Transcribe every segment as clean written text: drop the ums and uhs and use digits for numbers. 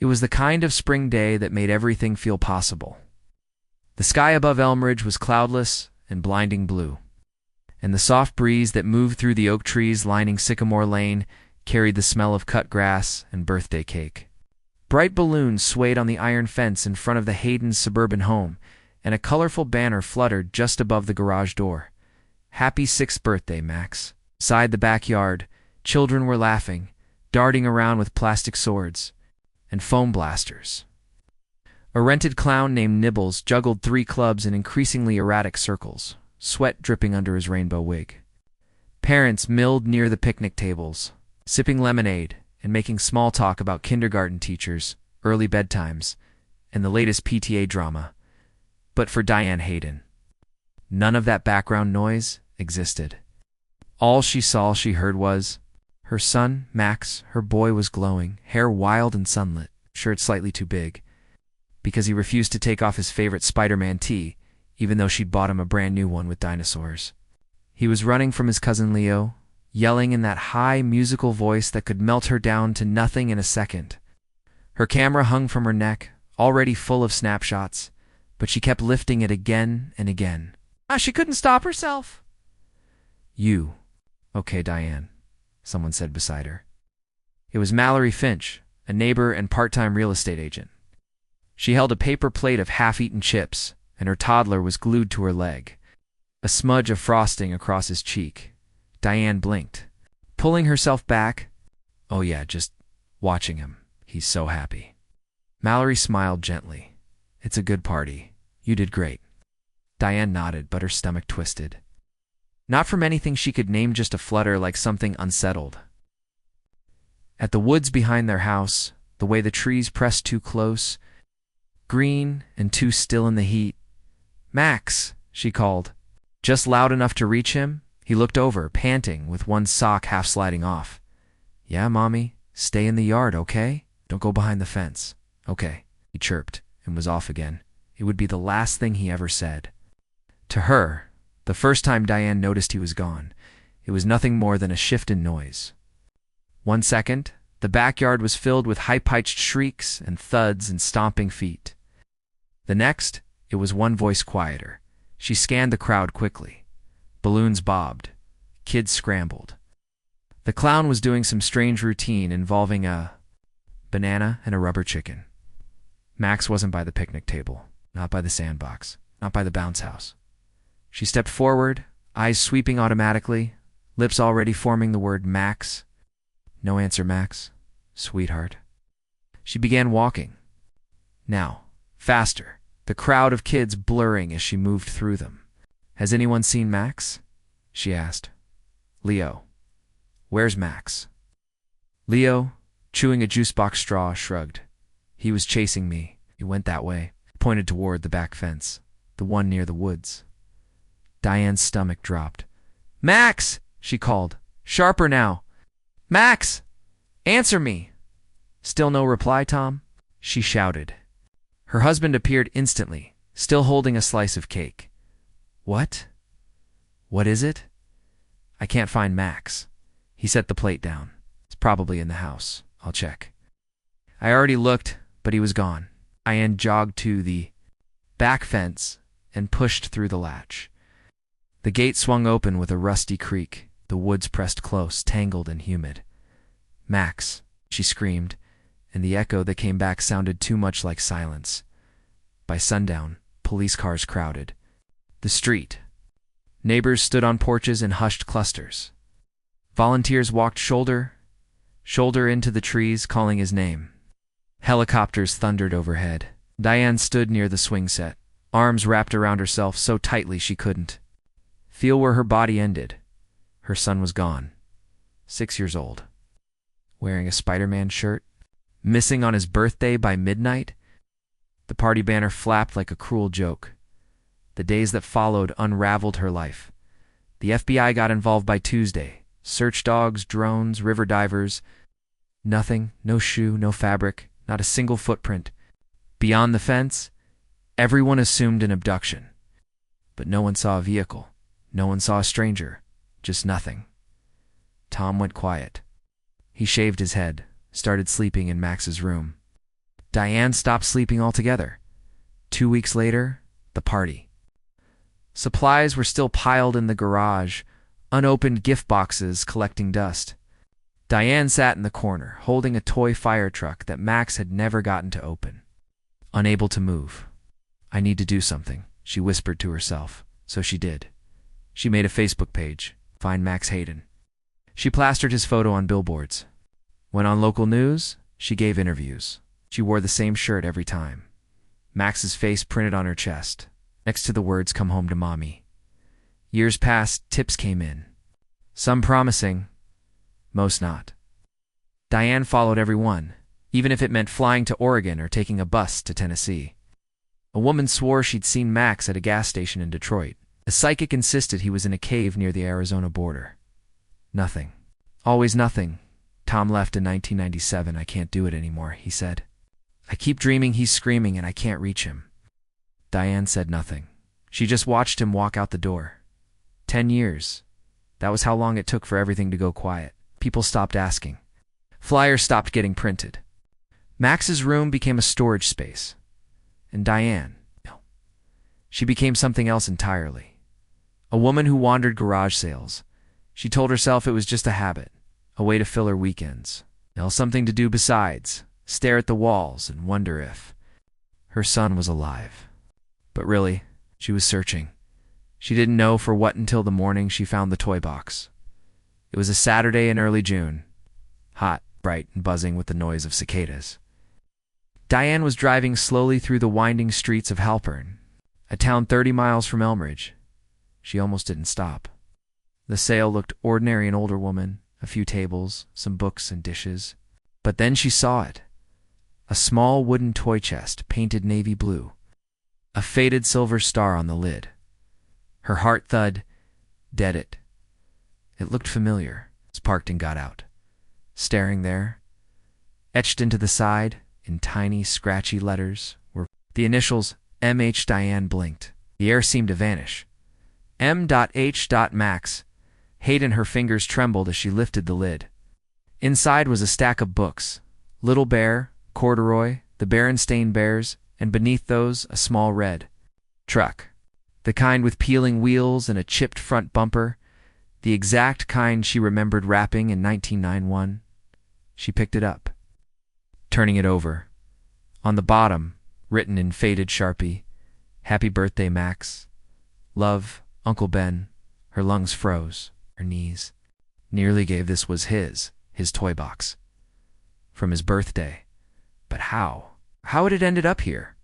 It was the kind of spring day that made everything feel possible. The sky above Elmridge was cloudless and blinding blue, and the soft breeze that moved through the oak trees lining Sycamore Lane carried the smell of cut grass and birthday cake. Bright balloons swayed on the iron fence in front of the Hayden suburban home, and a colorful banner fluttered just above the garage door. "Happy 6th birthday, Max." Inside the backyard, children were laughing, darting around with plastic swords and foam blasters. A rented clown named Nibbles juggled 3 clubs in increasingly erratic circles, sweat dripping under his rainbow wig. Parents milled near the picnic tables, sipping lemonade and making small talk about kindergarten teachers, early bedtimes, and the latest PTA drama. But for Diane Hayden, none of that background noise existed. All she saw, she heard was her son, Max. Her boy was glowing, hair wild and sunlit, shirt slightly too big, because he refused to take off his favorite Spider-Man tee, even though she'd bought him a brand new one with dinosaurs. He was running from his cousin Leo, yelling in that high musical voice that could melt her down to nothing in a second. Her camera hung from her neck, already full of snapshots, but she kept lifting it again and again. She couldn't stop herself. "You. Okay, Diane," someone said beside her. It was Mallory Finch, a neighbor and part-time real estate agent. She held a paper plate of half-eaten chips, and her toddler was glued to her leg, a smudge of frosting across his cheek. Diane blinked, pulling herself back. "Oh yeah, just watching him. He's so happy." Mallory smiled gently. "It's a good party. You did great." Diane nodded, but her stomach twisted. Not from anything she could name, just a flutter like something unsettled. At the woods behind their house, the way the trees pressed too close, green and too still in the heat. "Max," she called. Just loud enough to reach him, he looked over, panting, with one sock half sliding off. "Yeah, Mommy, stay in the yard, okay? Don't go behind the fence." "Okay," he chirped, and was off again. It would be the last thing he ever said. To her, the first time Diane noticed he was gone, it was nothing more than a shift in noise. 1 second, the backyard was filled with high-pitched shrieks and thuds and stomping feet. The next, it was one voice quieter. She scanned the crowd quickly. Balloons bobbed. Kids scrambled. The clown was doing some strange routine involving a banana and a rubber chicken. Max wasn't by the picnic table, not by the sandbox, not by the bounce house. She stepped forward, eyes sweeping automatically, lips already forming the word Max. "No answer, Max. Sweetheart." She began walking. Now, faster, the crowd of kids blurring as she moved through them. "Has anyone seen Max?" she asked. "Leo. Where's Max?" Leo, chewing a juice box straw, shrugged. "He was chasing me. He went that way," pointed toward the back fence, the one near the woods. Diane's stomach dropped. "Max!" she called, sharper now. "Max! Answer me!" "Still no reply, Tom?" she shouted. Her husband appeared instantly, still holding a slice of cake. "What? What is it?" "I can't find Max." He set the plate down. "It's probably in the house. I'll check." "I already looked, but he was gone." Diane jogged to the back fence and pushed through the latch. The gate swung open with a rusty creak. The woods pressed close, tangled and humid. "Max," she screamed, and the echo that came back sounded too much like silence. By sundown, police cars crowded the street. Neighbors stood on porches in hushed clusters. Volunteers walked shoulder into the trees, calling his name. Helicopters thundered overhead. Diane stood near the swing set, arms wrapped around herself so tightly she couldn't feel where her body ended. Her son was gone. 6 years old. Wearing a Spider-Man shirt. Missing on his birthday by midnight. The party banner flapped like a cruel joke. The days that followed unraveled her life. The FBI got involved by Tuesday. Search dogs, drones, river divers. Nothing, no shoe, no fabric, not a single footprint. Beyond the fence, everyone assumed an abduction. But no one saw a vehicle. No one saw a stranger. Just nothing. Tom went quiet. He shaved his head, started sleeping in Max's room. Diane stopped sleeping altogether. 2 weeks later, the party. Supplies were still piled in the garage, unopened gift boxes collecting dust. Diane sat in the corner, holding a toy fire truck that Max had never gotten to open. Unable to move. "I need to do something," she whispered to herself. So she did. She made a Facebook page, Find Max Hayden. She plastered his photo on billboards. Went on local news, she gave interviews. She wore the same shirt every time. Max's face printed on her chest, next to the words, "Come home to mommy." Years passed, tips came in. Some promising, most not. Diane followed every one, even if it meant flying to Oregon or taking a bus to Tennessee. A woman swore she'd seen Max at a gas station in Detroit. A psychic insisted he was in a cave near the Arizona border. Nothing. Always nothing. "Tom left in 1997. I can't do it anymore," he said. "I keep dreaming he's screaming and I can't reach him." Diane said nothing. She just watched him walk out the door. 10 years. That was how long it took for everything to go quiet. People stopped asking. Flyers stopped getting printed. Max's room became a storage space. And Diane, she became something else entirely. A woman who wandered garage sales. She told herself it was just a habit, a way to fill her weekends. Something to do besides, stare at the walls and wonder if her son was alive. But really, she was searching. She didn't know for what until the morning she found the toy box. It was a Saturday in early June. Hot, bright, and buzzing with the noise of cicadas. Diane was driving slowly through the winding streets of Halpern, a town 30 miles from Elmridge. She almost didn't stop. The sale looked ordinary, an older woman, a few tables, some books and dishes. But then she saw it. A small wooden toy chest, painted navy blue. A faded silver star on the lid. Her heart thud, dead it. It looked familiar. Parked and got out. Staring there, etched into the side, in tiny, scratchy letters, were the initials M.H. Diane blinked. The air seemed to vanish. M.H. Max. Hayden, her fingers trembled as she lifted the lid. Inside was a stack of books. Little Bear, Corduroy, The Berenstain Bears, and beneath those, a small red truck. The kind with peeling wheels and a chipped front bumper. The exact kind she remembered wrapping in 1991. She picked it up, turning it over. On the bottom, written in faded Sharpie, "Happy birthday, Max. Love, Uncle Ben." Her lungs froze, her knees. Nearly gave this was his toy box. From his birthday. But how? How had it ended up here?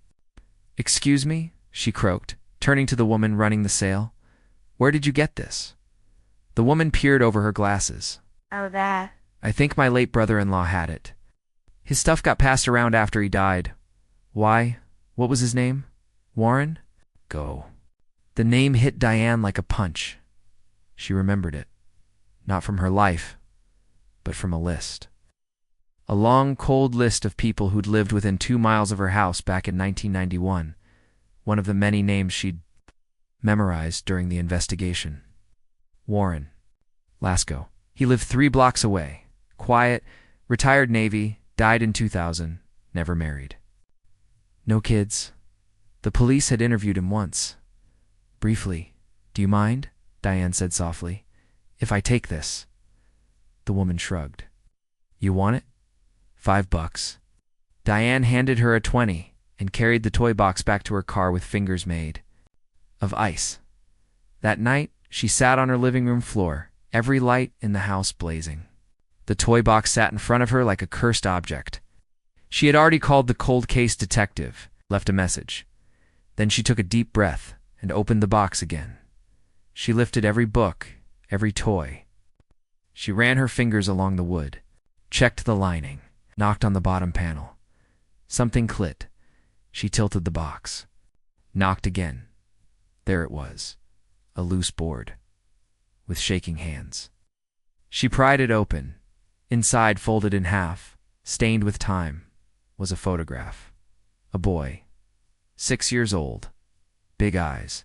"Excuse me," she croaked, turning to the woman running the sale. "Where did you get this?" The woman peered over her glasses. "Oh, that. "I think my late brother-in-law had it. His stuff got passed around after he died." "Why? What was his name? Warren?" "Go." The name hit Diane like a punch. She remembered it. Not from her life, but from a list. A long, cold list of people who'd lived within 2 miles of her house back in 1991. One of the many names she'd memorized during the investigation. Warren. Lasco. He lived 3 blocks away. Quiet, retired Navy, died in 2000, never married. No kids. The police had interviewed him once. Briefly. "Do you mind?" Diane said softly. "If I take this?" The woman shrugged. "You want it?" $5. Diane handed her a 20 and carried the toy box back to her car with fingers made of ice. That night, she sat on her living room floor, every light in the house blazing. The toy box sat in front of her like a cursed object. She had already called the cold case detective, left a message. Then she took a deep breath and opened the box again. She lifted every book, every toy. She ran her fingers along the wood, checked the lining, knocked on the bottom panel. Something clicked. She tilted the box. Knocked again. There it was, a loose board, with shaking hands. She pried it open. Inside, folded in half, stained with time, was a photograph. A boy, 6 years old, big eyes.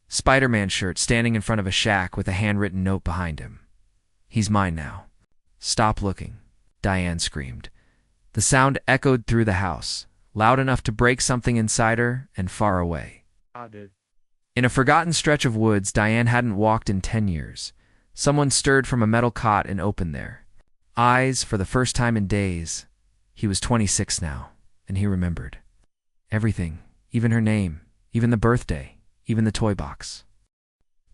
Spider-Man shirt, standing in front of a shack with a handwritten note behind him. "He's mine now." "Stop looking," Diane screamed. The sound echoed through the house, loud enough to break something inside her and far away. In a forgotten stretch of woods Diane hadn't walked in 10 years, someone stirred from a metal cot and opened there. Eyes for the first time in days. He was 26 now, and he remembered. Everything, even her name, even the birthday, even the toy box.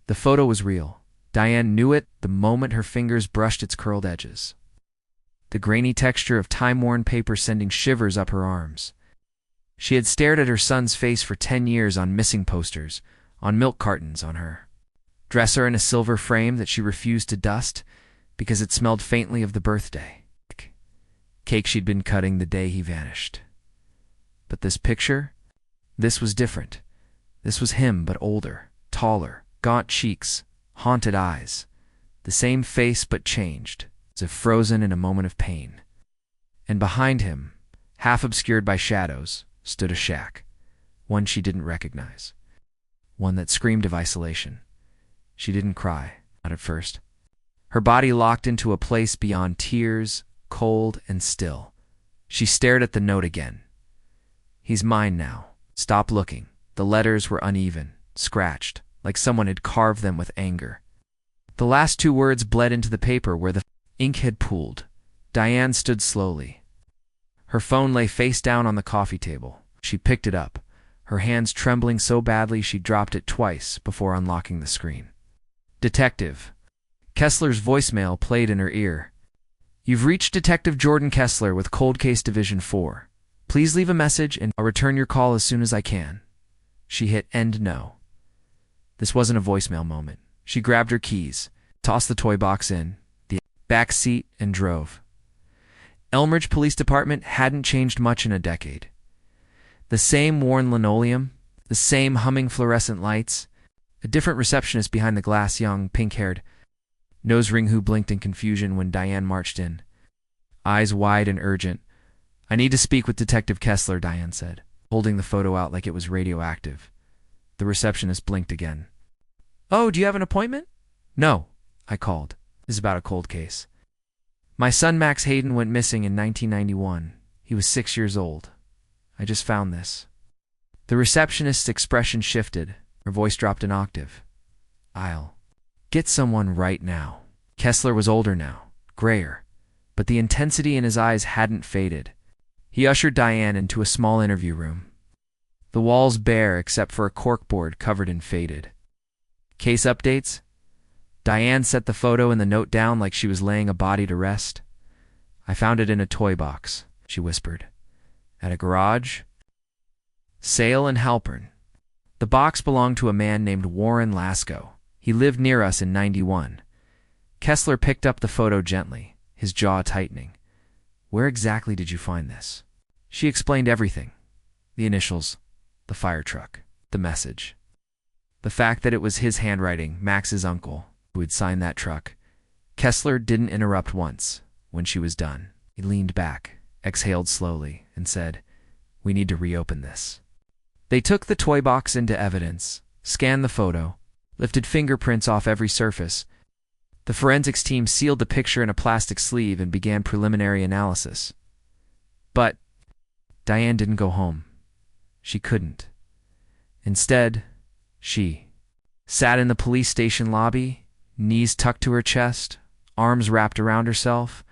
The photo was real. Diane knew it the moment her fingers brushed its curled edges. The grainy texture of time-worn paper sending shivers up her arms. She had stared at her son's face for 10 years on missing posters, on milk cartons, on her dresser in a silver frame that she refused to dust because it smelled faintly of the birthday cake she'd been cutting the day he vanished. But this picture? This was different. This was him, but older, taller, gaunt cheeks, haunted eyes. The same face but changed, as if frozen in a moment of pain. And behind him, half obscured by shadows, stood a shack, one she didn't recognize. One that screamed of isolation. She didn't cry, not at first. Her body locked into a place beyond tears, cold and still. She stared at the note again. He's mine now. Stop looking. The letters were uneven, scratched, like someone had carved them with anger. The last 2 words bled into the paper where the ink had pooled. Diane stood slowly. Her phone lay face down on the coffee table. She picked it up, her hands trembling so badly she dropped it twice before unlocking the screen. Detective. Kessler's voicemail played in her ear. You've reached Detective Jordan Kessler with Cold Case Division 4. Please leave a message and I'll return your call as soon as I can. She hit end no. This wasn't a voicemail moment. She grabbed her keys, tossed the toy box in the back seat, and drove. Elmridge Police Department hadn't changed much in a decade. The same worn linoleum, the same humming fluorescent lights, a different receptionist behind the glass, young, pink-haired, nose ring who blinked in confusion when Diane marched in. Eyes wide and urgent. I need to speak with Detective Kessler, Diane said, holding the photo out like it was radioactive. The receptionist blinked again. Oh, do you have an appointment? No, I called. This is about a cold case. My son Max Hayden went missing in 1991. He was 6 years old. I just found this. The receptionist's expression shifted. Her voice dropped an octave. I'll get someone right now. Kessler was older now, grayer, but the intensity in his eyes hadn't faded. He ushered Diane into a small interview room. The walls bare except for a corkboard covered in faded. Case updates? Diane set the photo and the note down like she was laying a body to rest. I found it in a toy box, she whispered. At a garage? Sale in Halpern. The box belonged to a man named Warren Lasco. He lived near us in 91. Kessler picked up the photo gently, his jaw tightening. Where exactly did you find this? She explained everything. The initials, the fire truck, the message. The fact that it was his handwriting, Max's uncle, who had signed that truck. Kessler didn't interrupt once. When she was done, he leaned back, exhaled slowly, and said, We need to reopen this. They took the toy box into evidence, scanned the photo, lifted fingerprints off every surface. The forensics team sealed the picture in a plastic sleeve and began preliminary analysis. But Diane didn't go home. She couldn't. Instead, she sat in the police station lobby, knees tucked to her chest, arms wrapped around herself,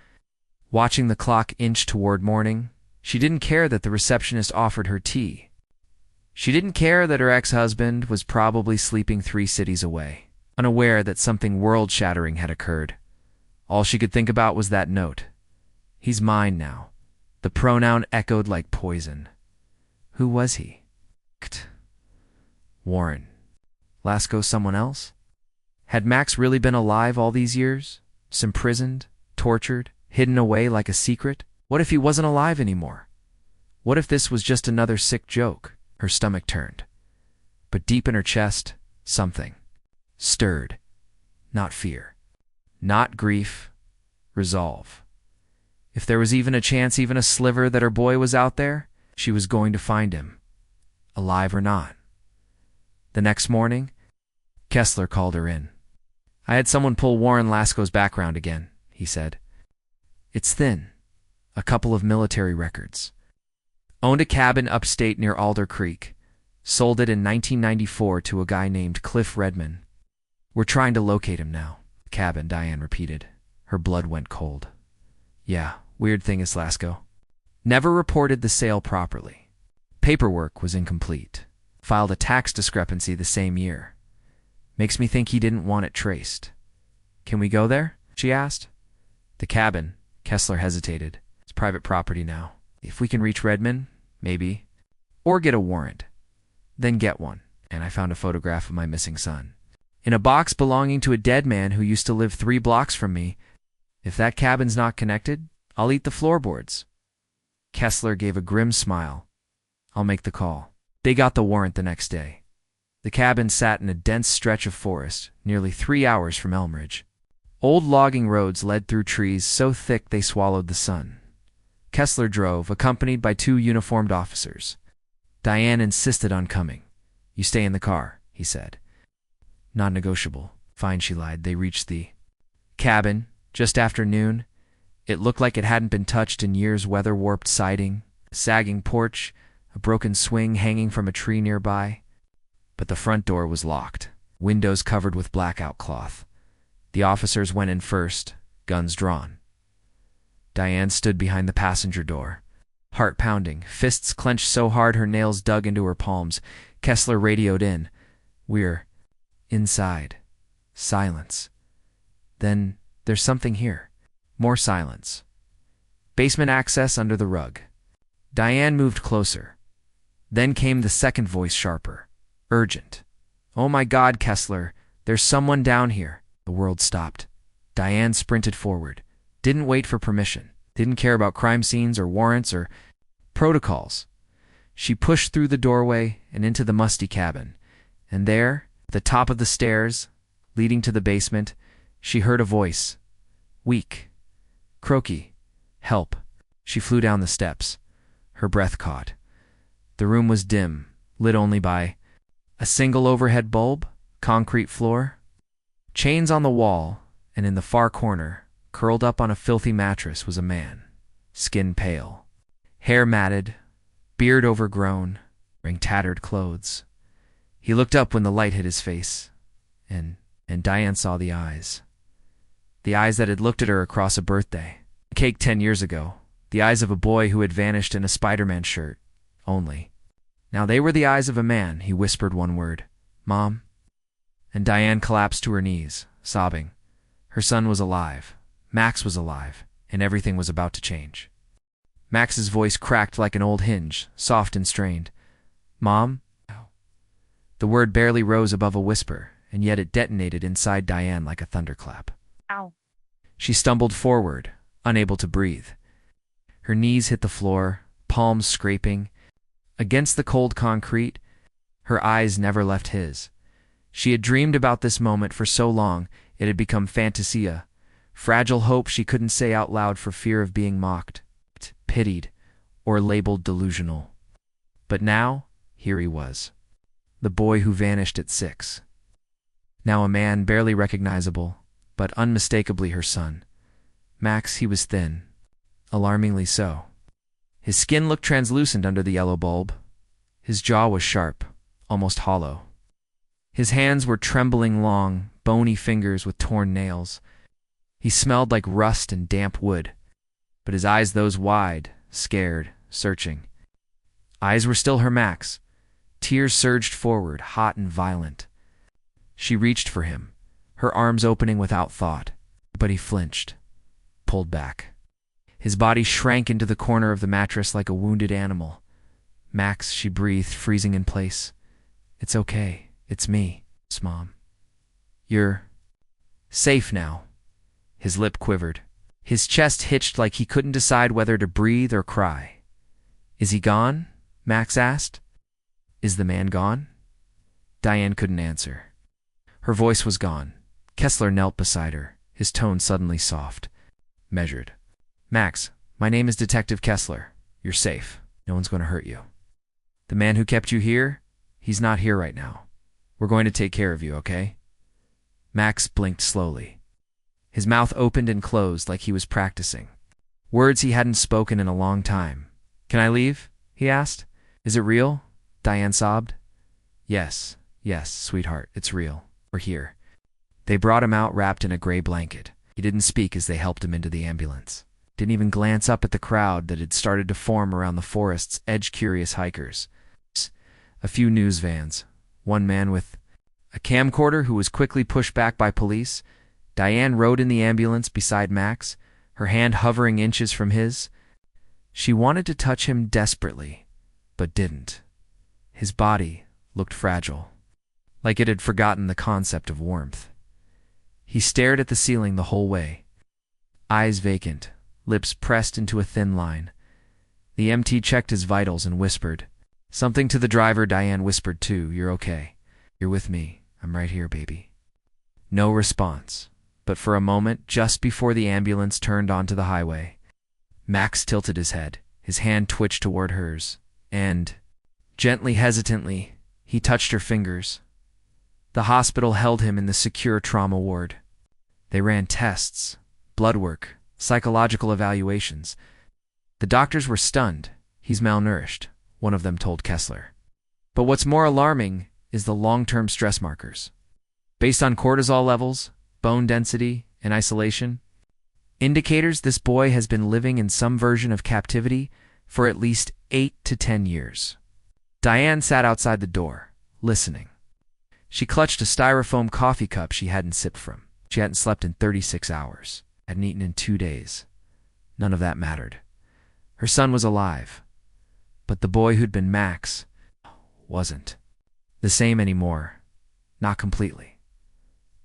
watching the clock inch toward morning. She didn't care that the receptionist offered her tea. She didn't care that her ex-husband was probably sleeping 3 cities away, unaware that something world-shattering had occurred. All she could think about was that note. He's mine now. The pronoun echoed like poison. Who was he? Warren. Lasco someone else? Had Max really been alive all these years? Imprisoned, tortured, hidden away like a secret? What if he wasn't alive anymore? What if this was just another sick joke? Her stomach turned. But deep in her chest, something stirred. Not fear. Not grief. Resolve. If there was even a chance, even a sliver, that her boy was out there, she was going to find him. Alive or not. The next morning, Kessler called her in. I had someone pull Warren Lasco's background again, he said. It's thin. a couple of military records. Owned a cabin upstate near Alder Creek. Sold it in 1994 to a guy named Cliff Redman. We're trying to locate him now. Cabin, Diane repeated. Her blood went cold. Yeah, weird thing is Lasco. Never reported the sale properly. Paperwork was incomplete. Filed a tax discrepancy the same year. Makes me think he didn't want it traced. Can we go there? She asked. The cabin, Kessler hesitated. It's private property now. If we can reach Redman, maybe. Or get a warrant. Then get one. And I found a photograph of my missing son. In a box belonging to a dead man who used to live 3 blocks from me. If that cabin's not connected, I'll eat the floorboards. Kessler gave a grim smile. I'll make the call. They got the warrant the next day. The cabin sat in a dense stretch of forest, nearly 3 hours from Elmridge. Old logging roads led through trees so thick they swallowed the sun. Kessler drove, accompanied by 2 uniformed officers. Diane insisted on coming. You stay in the car, he said. Non-negotiable. Fine, she lied. They reached the cabin just after noon. It looked like it hadn't been touched in years. Weather-warped siding, a sagging porch, a broken swing hanging from a tree nearby. But the front door was locked, windows covered with blackout cloth. The officers went in first, guns drawn. Diane stood behind the passenger door, heart pounding, fists clenched so hard her nails dug into her palms. Kessler radioed in. We're inside. Silence. Then there's something here. More silence. Basement access under the rug. Diane moved closer. Then came the second voice, sharper. Urgent. Oh my God, Kessler. There's someone down here. The world stopped. Diane sprinted forward. Didn't wait for permission. Didn't care about crime scenes or warrants or protocols. She pushed through the doorway and into the musty cabin. And there, at the top of the stairs, leading to the basement, she heard a voice. Weak. Croaky. Help. She flew down the steps. Her breath caught. The room was dim, lit only by a single overhead bulb, concrete floor, chains on the wall, and in the far corner, curled up on a filthy mattress, was a man, skin pale, hair matted, beard overgrown, wearing tattered clothes. He looked up when the light hit his face, and Diane saw the eyes. The eyes that had looked at her across a birthday, a cake 10 years ago, the eyes of a boy who had vanished in a Spider-Man shirt, only. Now they were the eyes of a man. He whispered one word, Mom. And Diane collapsed to her knees, sobbing. Her son was alive. Max was alive, and everything was about to change. Max's voice cracked like an old hinge, soft and strained. Mom? The word barely rose above a whisper, and yet it detonated inside Diane like a thunderclap. Ow. She stumbled forward, unable to breathe. Her knees hit the floor, palms scraping. Against the cold concrete, her eyes never left his. She had dreamed about this moment for so long it had become fantasia, fragile hope she couldn't say out loud for fear of being mocked, pitied, or labeled delusional. But now, here he was, the boy who vanished at 6. Now a man barely recognizable, but unmistakably her son. Max, he was thin, alarmingly so. His skin looked translucent under the yellow bulb. His jaw was sharp, almost hollow. His hands were trembling long, bony fingers with torn nails. He smelled like rust and damp wood, but his eyes, those wide, scared, searching. Eyes were still her Max. Tears surged forward, hot and violent. She reached for him, her arms opening without thought, but he flinched, pulled back. His body shrank into the corner of the mattress like a wounded animal. Max, she breathed, freezing in place. It's okay. It's me, Mom. You're safe now. His lip quivered. His chest hitched like he couldn't decide whether to breathe or cry. Is he gone? Max asked. Is the man gone? Diane couldn't answer. Her voice was gone. Kessler knelt beside her, his tone suddenly soft, measured. Max, my name is Detective Kessler. You're safe. No one's going to hurt you. The man who kept you here, he's not here right now. We're going to take care of you, okay? Max blinked slowly. His mouth opened and closed like he was practicing. words he hadn't spoken in a long time. "Can I leave?" he asked. "Is it real?" Diane sobbed. Yes, sweetheart, it's real. We're here." They brought him out wrapped in a gray blanket. He didn't speak as they helped him into the ambulance. Didn't even glance up at the crowd that had started to form around the forest's edge. Curious hikers. A few news vans. One man with a camcorder who was quickly pushed back by police. Diane rode in the ambulance beside Max, her hand hovering inches from his. She wanted to touch him desperately, but didn't. His body looked fragile, like it had forgotten the concept of warmth. He stared at the ceiling the whole way, eyes vacant, lips pressed into a thin line. The MT checked his vitals and whispered something to the driver. Diane whispered too. "You're okay. You're with me. I'm right here, baby." No response, but for a moment, just before the ambulance turned onto the highway, Max tilted his head. His hand twitched toward hers, and, gently, hesitantly, he touched her fingers. The hospital held him in the secure trauma ward. They ran tests, blood work, psychological evaluations. The doctors were stunned. "He's malnourished," one of them told Kessler. But what's more alarming is the long-term stress markers. Based on cortisol levels, bone density, and isolation, indicators this boy has been living in some version of captivity for at least 8 to 10 years. Diane sat outside the door, listening. She clutched a styrofoam coffee cup she hadn't sipped from. She hadn't slept in 36 hours, hadn't eaten in 2 days. None of that mattered. Her son was alive, but the boy who'd been Max wasn't the same anymore, not completely.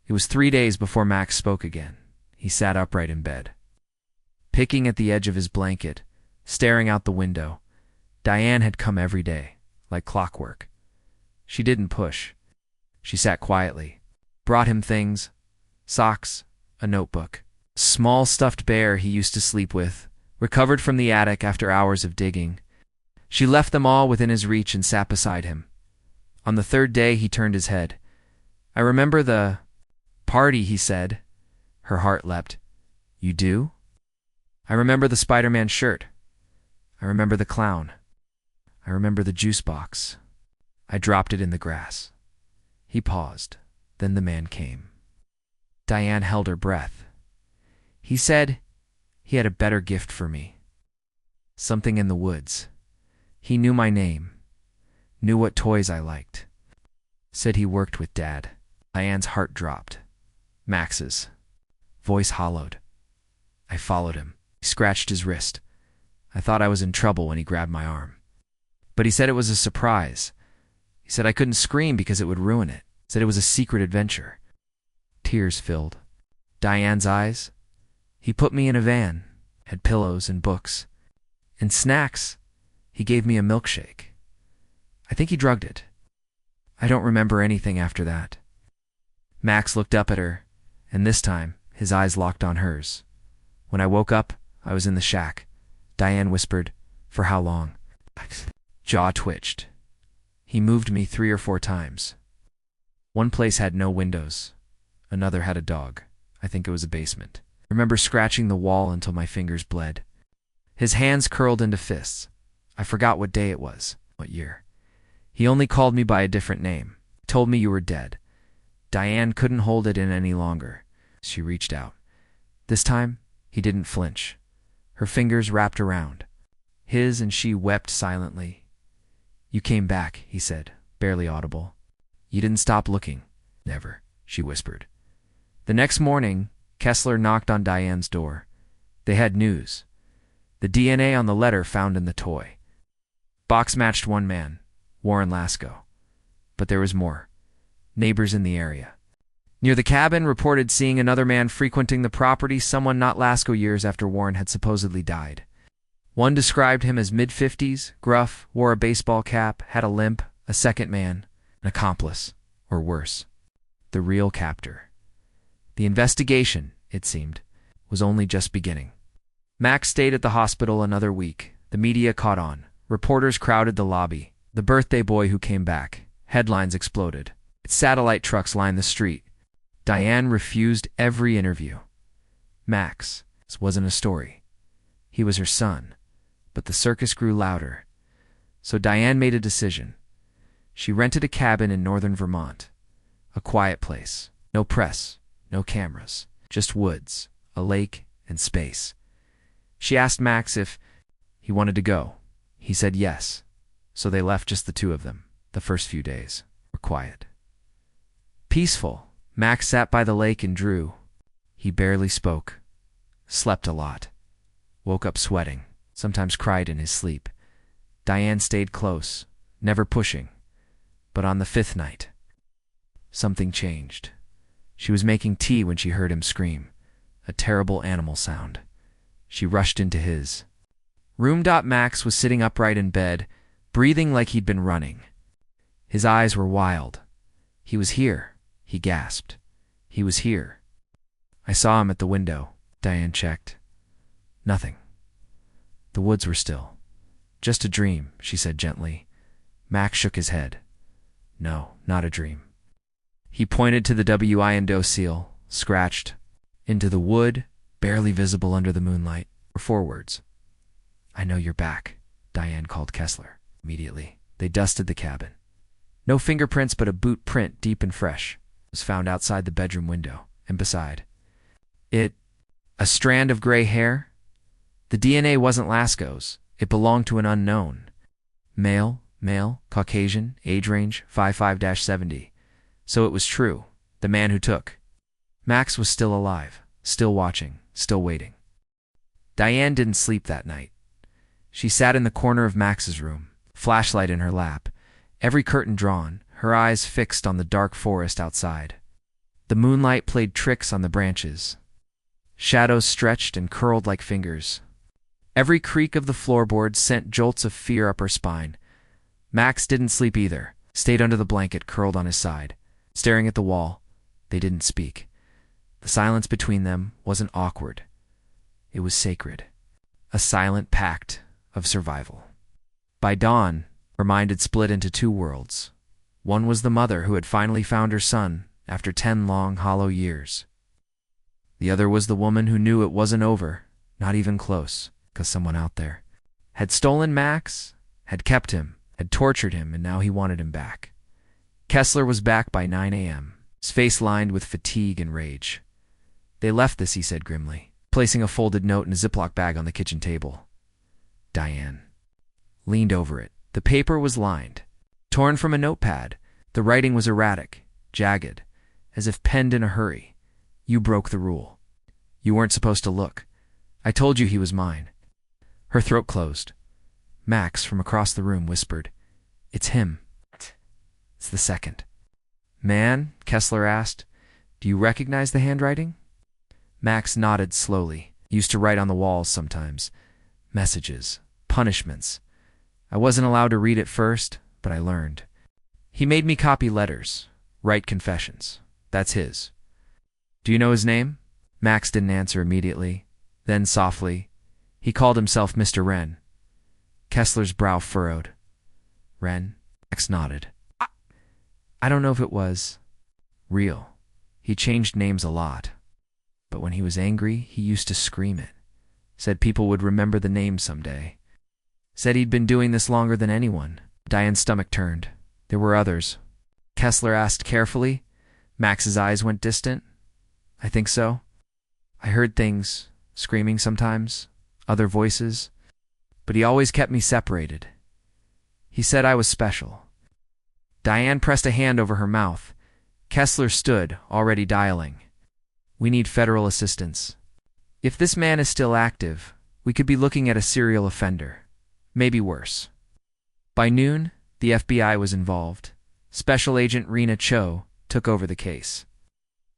It was 3 days before Max spoke again. He sat upright in bed, picking at the edge of his blanket, staring out the window. Diane had come every day, like clockwork. She didn't push. She sat quietly, brought him things, socks, a notebook, a small stuffed bear he used to sleep with, recovered from the attic after hours of digging. She left them all within his reach and sat beside him. On the 3rd day, he turned his head. "I remember the party," he said. Her heart leapt. "You do?" "I remember the Spider-Man shirt. I remember the clown. I remember the juice box. I dropped it in the grass." He paused. Then the man came. Diane held her breath. "He said he had a better gift for me. Something in the woods. He knew my name, knew what toys I liked. Said he worked with Dad." Diane's heart dropped. Max's voice hollowed. "I followed him." He scratched his wrist. "I thought I was in trouble when he grabbed my arm. But he said it was a surprise. He said I couldn't scream because it would ruin it. Said it was a secret adventure." Tears filled Diane's eyes. "He put me in a van, had pillows and books, and snacks. He gave me a milkshake. I think he drugged it. I don't remember anything after that." Max looked up at her, and this time his eyes locked on hers. "When I woke up, I was in the shack." Diane whispered, "For how long?" Max's jaw twitched. "He moved me 3 or 4 times. One place had no windows. Another had a dog. I think it was a basement. I remember scratching the wall until my fingers bled." His hands curled into fists. "I forgot what day it was, what year. He only called me by a different name. Told me you were dead." Diane couldn't hold it in any longer. She reached out. This time, he didn't flinch. Her fingers wrapped around his, and she wept silently. "You came back," he said, barely audible. "You didn't stop looking." "Never," she whispered. The next morning, Kessler knocked on Diane's door. They had news. The DNA on the letter found in the toy box matched one man, Warren Lasco. But there was more. Neighbors in the area near the cabin reported seeing another man frequenting the property, someone not Lasco, years after Warren had supposedly died. One described him as mid-50s, gruff, wore a baseball cap, had a limp. A second man, an accomplice, or worse, the real captor. The investigation, it seemed, was only just beginning. Max stayed at the hospital another week. The media caught on. Reporters crowded the lobby. The birthday boy who came back. Headlines exploded. Satellite trucks lined the street. Diane refused every interview. Max, this wasn't a story. He was her son, but the circus grew louder. So Diane made a decision. She rented a cabin in northern Vermont, a quiet place. No press, no cameras, just woods, a lake, and space. She asked Max if he wanted to go. He said yes. So they left, just the two of them. The first few days were quiet. Peaceful. Max sat by the lake and drew. He barely spoke. Slept a lot. Woke up sweating. Sometimes cried in his sleep. Diane stayed close, never pushing. But on the 5th night, something changed. She was making tea when she heard him scream, a terrible animal sound. She rushed into his room. Max was sitting upright in bed, breathing like he'd been running. His eyes were wild. He was here, he gasped. He was here. I saw him at the window, Diane checked. Nothing. The woods were still. Just a dream, she said gently. Max shook his head. No, not a dream. He pointed to the window seal, scratched. Into the wood, barely visible under the moonlight, were 4 words. I know you're back, Diane called Kessler. Immediately, they dusted the cabin. No fingerprints, but a boot print, deep and fresh, was found outside the bedroom window, and beside it, a strand of gray hair. The DNA wasn't Lasco's. It belonged to an unknown. Male, Caucasian, age range 55-70. So it was true. The man who took. Max was still alive, still watching, still waiting. Diane didn't sleep that night. She sat in the corner of Max's room, flashlight in her lap, every curtain drawn, her eyes fixed on the dark forest outside. The moonlight played tricks on the branches. Shadows stretched and curled like fingers. Every creak of the floorboard sent jolts of fear up her spine. Max didn't sleep either, stayed under the blanket curled on his side. Staring at the wall, they didn't speak. The silence between them wasn't awkward. It was sacred. A silent pact of survival. By dawn, her mind had split into 2 worlds. One was the mother who had finally found her son after 10 long, hollow years. The other was the woman who knew it wasn't over, not even close, because someone out there had stolen Max, had kept him, had tortured him, and now he wanted him back. Kessler was back by 9 a.m., his face lined with fatigue and rage. They left this, he said grimly, placing a folded note in a Ziploc bag on the kitchen table. Diane leaned over it. The paper was lined, torn from a notepad. The writing was erratic, jagged, as if penned in a hurry. You broke the rule. You weren't supposed to look. I told you he was mine. Her throat closed. Max, from across the room, whispered, It's him. It's the second. Man, Kessler asked, do you recognize the handwriting? Max nodded slowly. Used to write on the walls sometimes. Messages. Punishments. I wasn't allowed to read at first, but I learned. He made me copy letters, write confessions. That's his. Do you know his name? Max didn't answer immediately. Then softly, he called himself Mr. Wren. Kessler's brow furrowed. Wren? Max nodded. I don't know if it was real. He changed names a lot. But when he was angry, he used to scream it. Said people would remember the name someday. Said he'd been doing this longer than anyone. Diane's stomach turned. There were others. Kessler asked carefully. Max's eyes went distant. I think so. I heard things, screaming sometimes, other voices. But he always kept me separated. He said I was special. Diane pressed a hand over her mouth. Kessler stood, already dialing. We need federal assistance. If this man is still active, we could be looking at a serial offender. Maybe worse. By noon, the FBI was involved. Special Agent Rena Cho took over the case.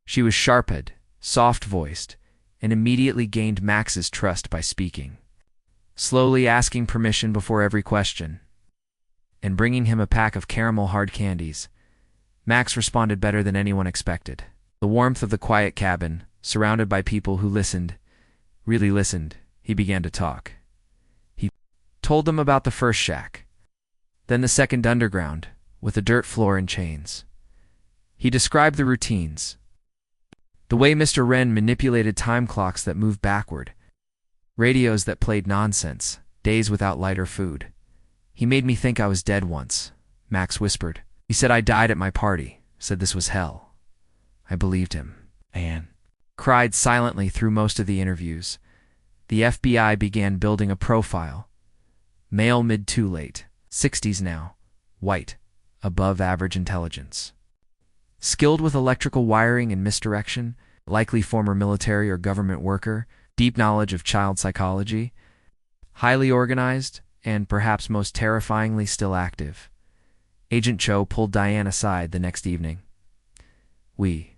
She was sharp-eyed, soft-voiced, and immediately gained Max's trust by speaking, slowly asking permission before every question, and bringing him a pack of caramel hard candies. Max responded better than anyone expected. The warmth of the quiet cabin, surrounded by people who listened, really listened, he began to talk. He told them about the first shack, then the second underground, with a dirt floor and chains. He described the routines, the way Mr. Wren manipulated time clocks that moved backward, Radios that played nonsense, days without light or food. He made me think I was dead once, Max whispered. He said I died at my party, said this was hell. I believed him. Anne cried silently through most of the interviews. The FBI began building a profile. Male mid to late, 60s now, white, above average intelligence. Skilled with electrical wiring and misdirection, likely former military or government worker, deep knowledge of child psychology, highly organized, and perhaps most terrifyingly still active. Agent Cho pulled Diane aside the next evening. We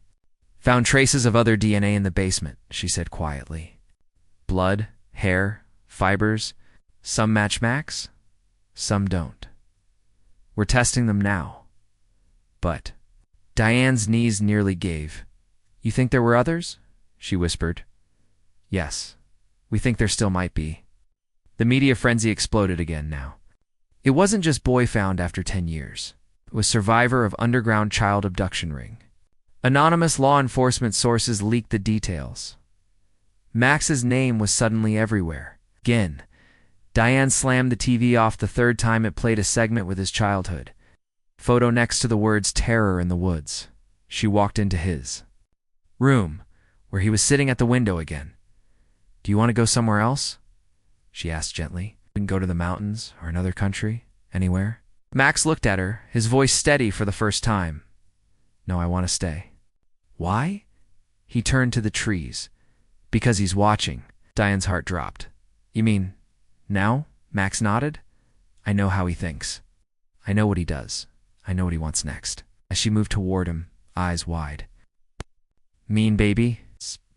found traces of other DNA in the basement, she said quietly. Blood, hair, fibers. Some match Max, some don't. We're testing them now. But Diane's knees nearly gave. You think there were others? She whispered. Yes, we think there still might be. The media frenzy exploded again now. It wasn't just boy found after 10 years. It was survivor of underground child abduction ring. Anonymous law enforcement sources leaked the details. Max's name was suddenly everywhere. Again, Diane slammed the TV off the third time it played a segment with his childhood. Photo next to the words terror in the woods. She walked into his room, where he was sitting at the window again. Do you want to go somewhere else? She asked gently. We can go to the mountains or another country, anywhere. Max looked at her, his voice steady for the first time. No, I want to stay. Why? He turned to the trees. Because he's watching. Diane's heart dropped. You mean, now? Max nodded. I know how he thinks. I know what he does. I know what he wants next. As she moved toward him, eyes wide. Mean baby?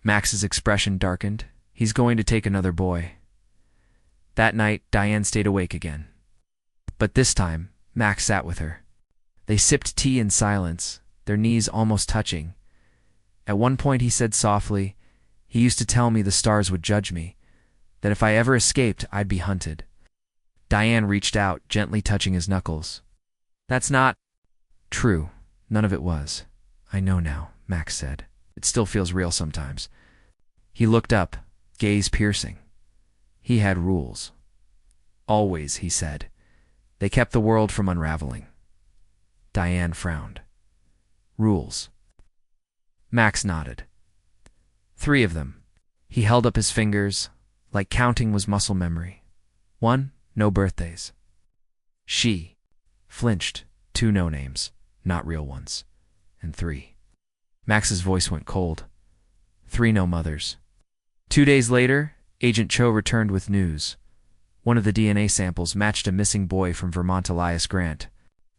Max's expression darkened. He's going to take another boy. That night, Diane stayed awake again. But this time, Max sat with her. They sipped tea in silence, their knees almost touching. At one point he said softly, he used to tell me the stars would judge me, that if I ever escaped, I'd be hunted. Diane reached out, gently touching his knuckles. That's not true. None of it was. I know now, Max said. It still feels real sometimes. He looked up, gaze piercing. He had rules. Always, he said. They kept the world from unraveling. Diane frowned. Rules. Max nodded. 3 of them. He held up his fingers, like counting was muscle memory. 1, no birthdays. She flinched. 2 no names, not real ones. And 3. Max's voice went cold. 3 no mothers. 2 days later, Agent Cho returned with news. One of the DNA samples matched a missing boy from Vermont, Elias Grant.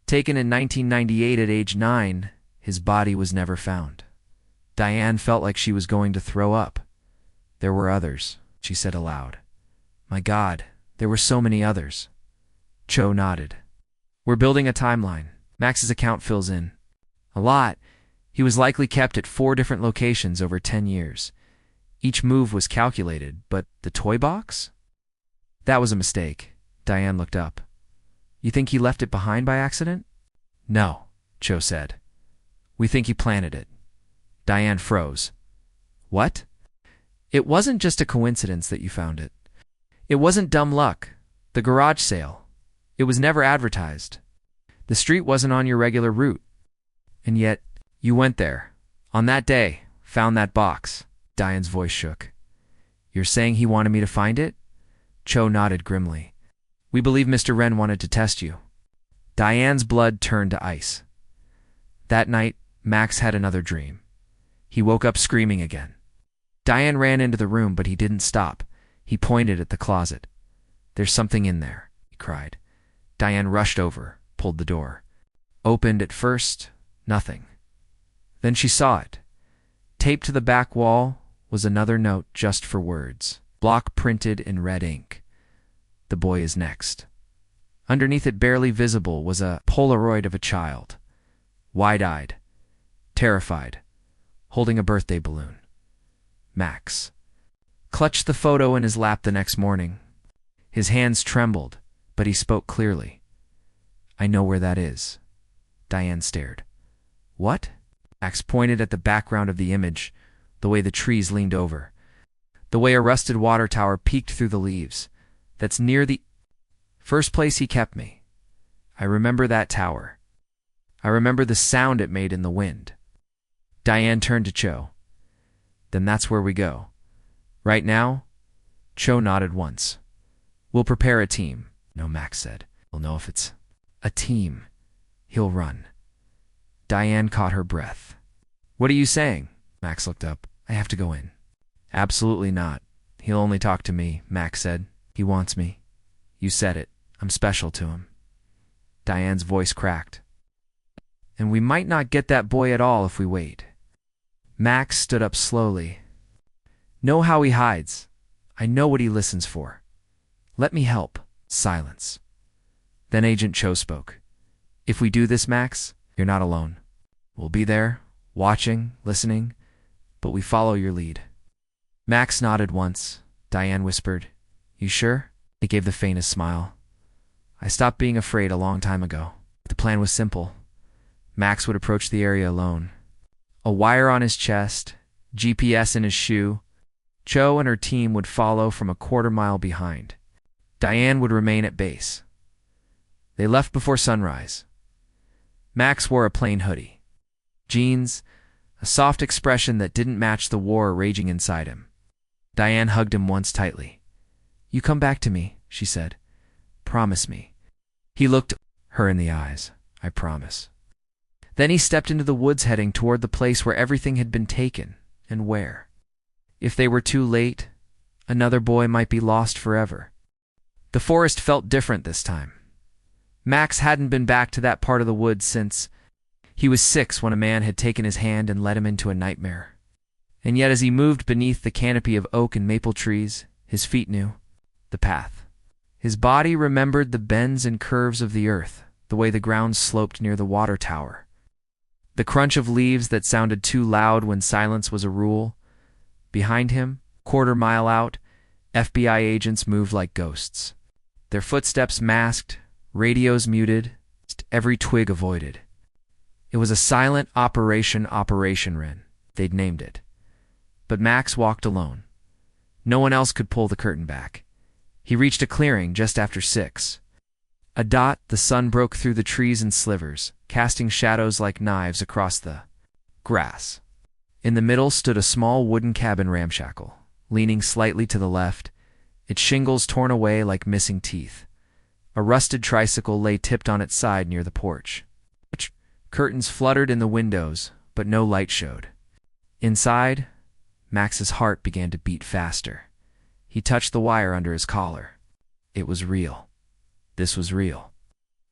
Taken in 1998 at age 9, his body was never found. Diane felt like she was going to throw up. There were others, she said aloud. My God, there were so many others. Cho nodded. We're building a timeline. Max's account fills in. A lot. He was likely kept at 4 different locations over 10 years. Each move was calculated, but the toy box? That was a mistake. Diane looked up. You think he left it behind by accident? No, Cho said. We think he planted it. Diane froze. What? It wasn't just a coincidence that you found it. It wasn't dumb luck. The garage sale. It was never advertised. The street wasn't on your regular route. And yet, you went there. On that day, found that box. Diane's voice shook. You're saying he wanted me to find it? Cho nodded grimly. We believe Mr. Wren wanted to test you. Diane's blood turned to ice. That night, Max had another dream. He woke up screaming again. Diane ran into the room, but he didn't stop. He pointed at the closet. There's something in there, he cried. Diane rushed over, pulled the door. Opened at first, nothing. Then she saw it. Taped to the back wall was another note just for words, block printed in red ink. The boy is next. Underneath it, barely visible, was a Polaroid of a child. Wide-eyed, terrified, holding a birthday balloon. Max clutched the photo in his lap the next morning. His hands trembled, but he spoke clearly. I know where that is. Diane stared. What? Max pointed at the background of the image, the way the trees leaned over. the way a rusted water tower peeked through the leaves. That's near the first place he kept me. I remember that tower. I remember the sound it made in the wind. Diane turned to Cho. Then that's where we go. Right now? Cho nodded once. We'll prepare a team. No, Max said. We'll know if it's a team. He'll run. Diane caught her breath. What are you saying? Max looked up. I have to go in. Absolutely not. He'll only talk to me, Max said. He wants me. You said it. I'm special to him. Diane's voice cracked. And we might not get that boy at all if we wait. Max stood up slowly. Know how he hides. I know what he listens for. Let me help. Silence. Then Agent Cho spoke. If we do this, Max, you're not alone. We'll be there, watching, listening, but we follow your lead. Max nodded once. Diane whispered, You sure? He gave the faintest smile. I stopped being afraid a long time ago. The plan was simple. Max would approach the area alone. A wire on his chest, GPS in his shoe. Cho and her team would follow from a quarter-mile behind. Diane would remain at base. They left before sunrise. Max wore a plain hoodie, jeans, a soft expression that didn't match the war raging inside him. Diane hugged him once tightly. You come back to me, she said. Promise me. He looked her in the eyes. I promise. Then he stepped into the woods heading toward the place where everything had been taken, and where. If they were too late, another boy might be lost forever. The forest felt different this time. Max hadn't been back to that part of the woods since he was 6 when a man had taken his hand and led him into a nightmare. And yet as he moved beneath the canopy of oak and maple trees, his feet knew the path. His body remembered the bends and curves of the earth, the way the ground sloped near the water tower. The crunch of leaves that sounded too loud when silence was a rule. Behind him, quarter-mile out, FBI agents moved like ghosts. Their footsteps masked, radios muted, every twig avoided. It was a silent Operation Wren, they'd named it. But Max walked alone. No one else could pull the curtain back. He reached a clearing just after 6. A dot, the sun broke through the trees in slivers, casting shadows like knives across the grass. In the middle stood a small wooden cabin ramshackle, leaning slightly to the left, its shingles torn away like missing teeth. A rusted tricycle lay tipped on its side near the porch. Curtains fluttered in the windows, but no light showed. Inside, Max's heart began to beat faster. He touched the wire under his collar. It was real. This was real.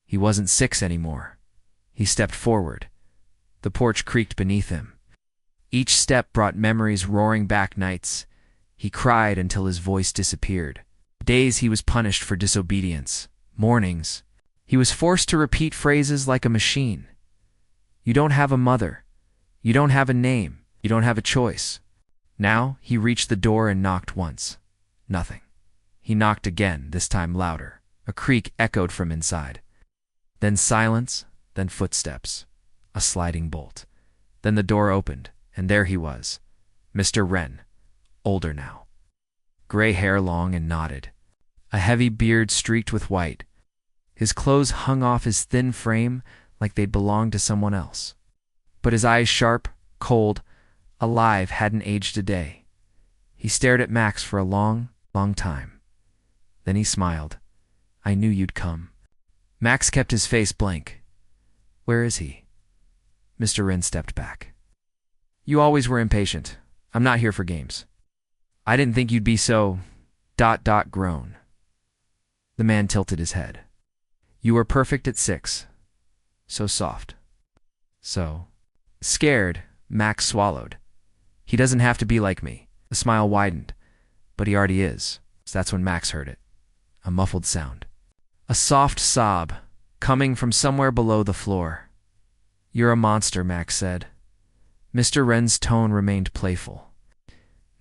He wasn't 6 anymore. He stepped forward. The porch creaked beneath him. Each step brought memories roaring back nights. He cried until his voice disappeared. Days he was punished for disobedience. Mornings, he was forced to repeat phrases like a machine. You don't have a mother. You don't have a name. You don't have a choice. Now he reached the door and knocked once. Nothing. He knocked again, this time louder. A creak echoed from inside. Then silence, then footsteps. A sliding bolt. Then the door opened, and there he was. Mr. Wren, older now. Gray hair long and knotted. A heavy beard streaked with white. His clothes hung off his thin frame like they'd belonged to someone else. But his eyes sharp, cold, alive hadn't aged a day. He stared at Max for a long, long time. Then he smiled. I knew you'd come. Max kept his face blank. Where is he? Mr. Wren stepped back. You always were impatient. I'm not here for games. I didn't think you'd be so... grown. The man tilted his head. You were perfect at 6. So soft. So... Scared, Max swallowed. He doesn't have to be like me. The smile widened. But he already is. So that's when Max heard it. A muffled sound. A soft sob, coming from somewhere below the floor. You're a monster, Max said. Mr. Wren's tone remained playful.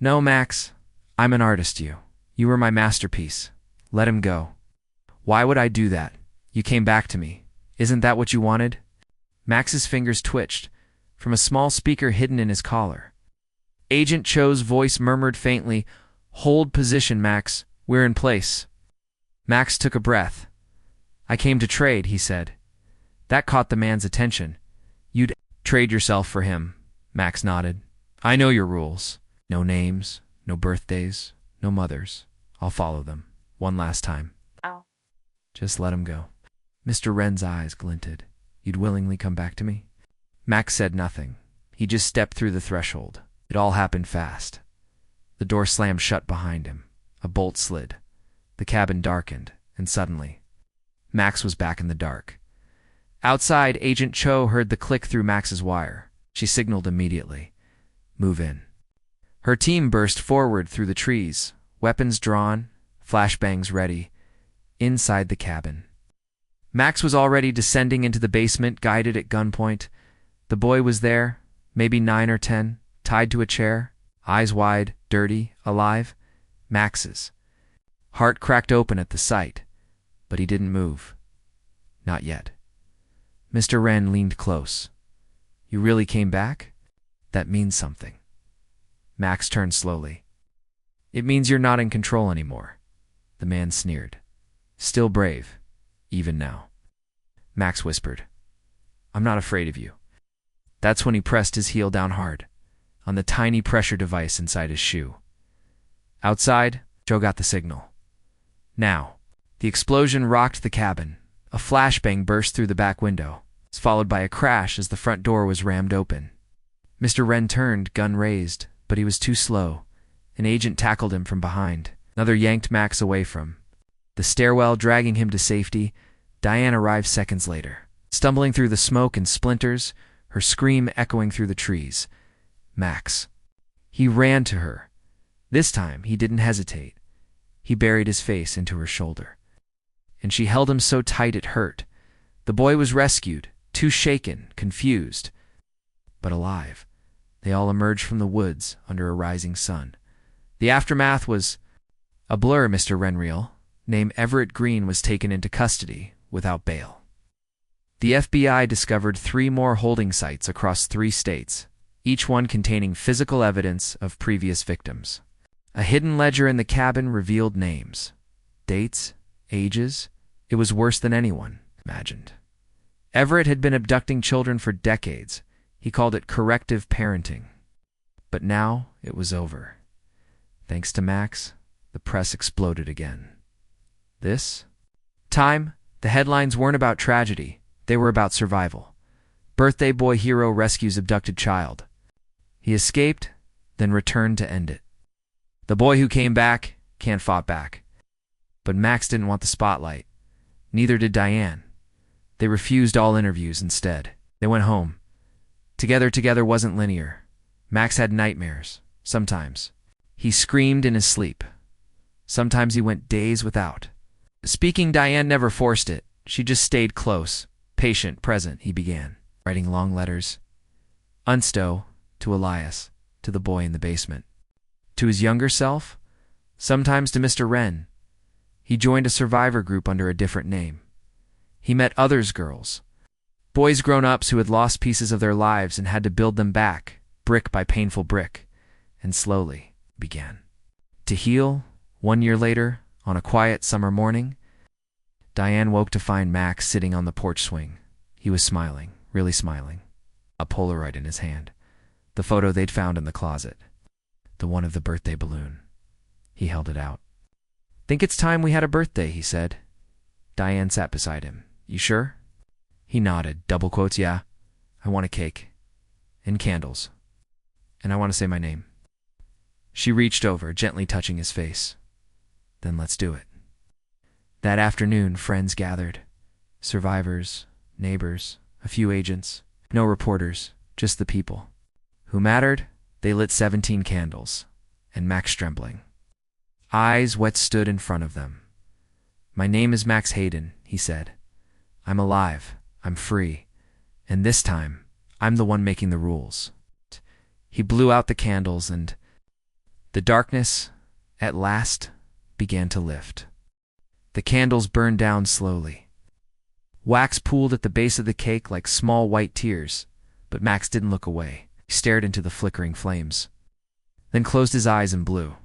No, Max. I'm an artist, you. You were my masterpiece. Let him go. Why would I do that? You came back to me. Isn't that what you wanted? Max's fingers twitched, from a small speaker hidden in his collar. Agent Cho's voice murmured faintly, Hold position, Max. We're in place. Max took a breath. I came to trade, he said. That caught the man's attention. You'd trade yourself for him, Max nodded. I know your rules. No names, no birthdays, no mothers. I'll follow them. One last time. Oh. Just let him go. Mr. Wren's eyes glinted. You'd willingly come back to me? Max said nothing. He just stepped through the threshold. It all happened fast. The door slammed shut behind him. A bolt slid. The cabin darkened, and suddenly, Max was back in the dark. Outside, Agent Cho heard the click through Max's wire. She signaled immediately. Move in. Her team burst forward through the trees, weapons drawn, flashbangs ready, inside the cabin. Max was already descending into the basement, guided at gunpoint. The boy was there, maybe 9 or 10, tied to a chair, eyes wide, dirty, alive. Max's. Heart cracked open at the sight, but he didn't move. Not yet. Mr. Wren leaned close. You really came back? That means something. Max turned slowly. It means you're not in control anymore. The man sneered. Still brave, even now. Max whispered. I'm not afraid of you. That's when he pressed his heel down hard, on the tiny pressure device inside his shoe. Outside, Joe got the signal. Now, the explosion rocked the cabin. A flashbang burst through the back window, followed by a crash as the front door was rammed open. Mr. Wren turned, gun raised, but he was too slow. An agent tackled him from behind. Another yanked Max away from the stairwell, dragging him to safety. Diane arrived seconds later, stumbling through the smoke and splinters, her scream echoing through the trees. Max. He ran to her. This time, he didn't hesitate. He buried his face into her shoulder. And she held him so tight it hurt. The boy was rescued, too shaken, confused, but alive. They all emerged from the woods under a rising sun. The aftermath was a blur. Mr. Renreal, named Everett Green, was taken into custody without bail. The FBI discovered 3 more holding sites across 3 states, each one containing physical evidence of previous victims. A hidden ledger in the cabin revealed names, dates, ages. It was worse than anyone imagined. Everett had been abducting children for decades. He called it corrective parenting. But now it was over. Thanks to Max, the press exploded again. This time, the headlines weren't about tragedy. They were about survival. Birthday boy hero rescues abducted child. He escaped, then returned to end it. The boy who came back can't fought back. But Max didn't want the spotlight. Neither did Diane. They refused all interviews instead. They went home. Together wasn't linear. Max had nightmares, sometimes. He screamed in his sleep. Sometimes he went days without. Speaking, Diane never forced it. She just stayed close, patient, present. He began, writing long letters. Unsto, to Elias, to the boy in the basement. To his younger self, sometimes to Mr. Wren. He joined a survivor group under a different name. He met others girls, boys grown-ups who had lost pieces of their lives and had to build them back, brick by painful brick, and slowly began to heal. 1 year later, on a quiet summer morning, Diane woke to find Max sitting on the porch swing. He was smiling, really smiling, a Polaroid in his hand, the photo they'd found in the closet, the one of the birthday balloon. He held it out. Think it's time we had a birthday, he said. Diane sat beside him. You sure? He nodded, double quotes, yeah. I want a cake. And candles. And I want to say my name. She reached over, gently touching his face. Then let's do it. That afternoon, friends gathered. Survivors, neighbors, a few agents. No reporters, just the people. Who mattered? They lit 17 candles. And Max trembling. Eyes wet stood in front of them. My name is Max Hayden, he said. I'm alive. I'm free. And this time, I'm the one making the rules. He blew out the candles and the darkness, at last, began to lift. The candles burned down slowly. Wax pooled at the base of the cake like small white tears, but Max didn't look away. He stared into the flickering flames, then closed his eyes and blew.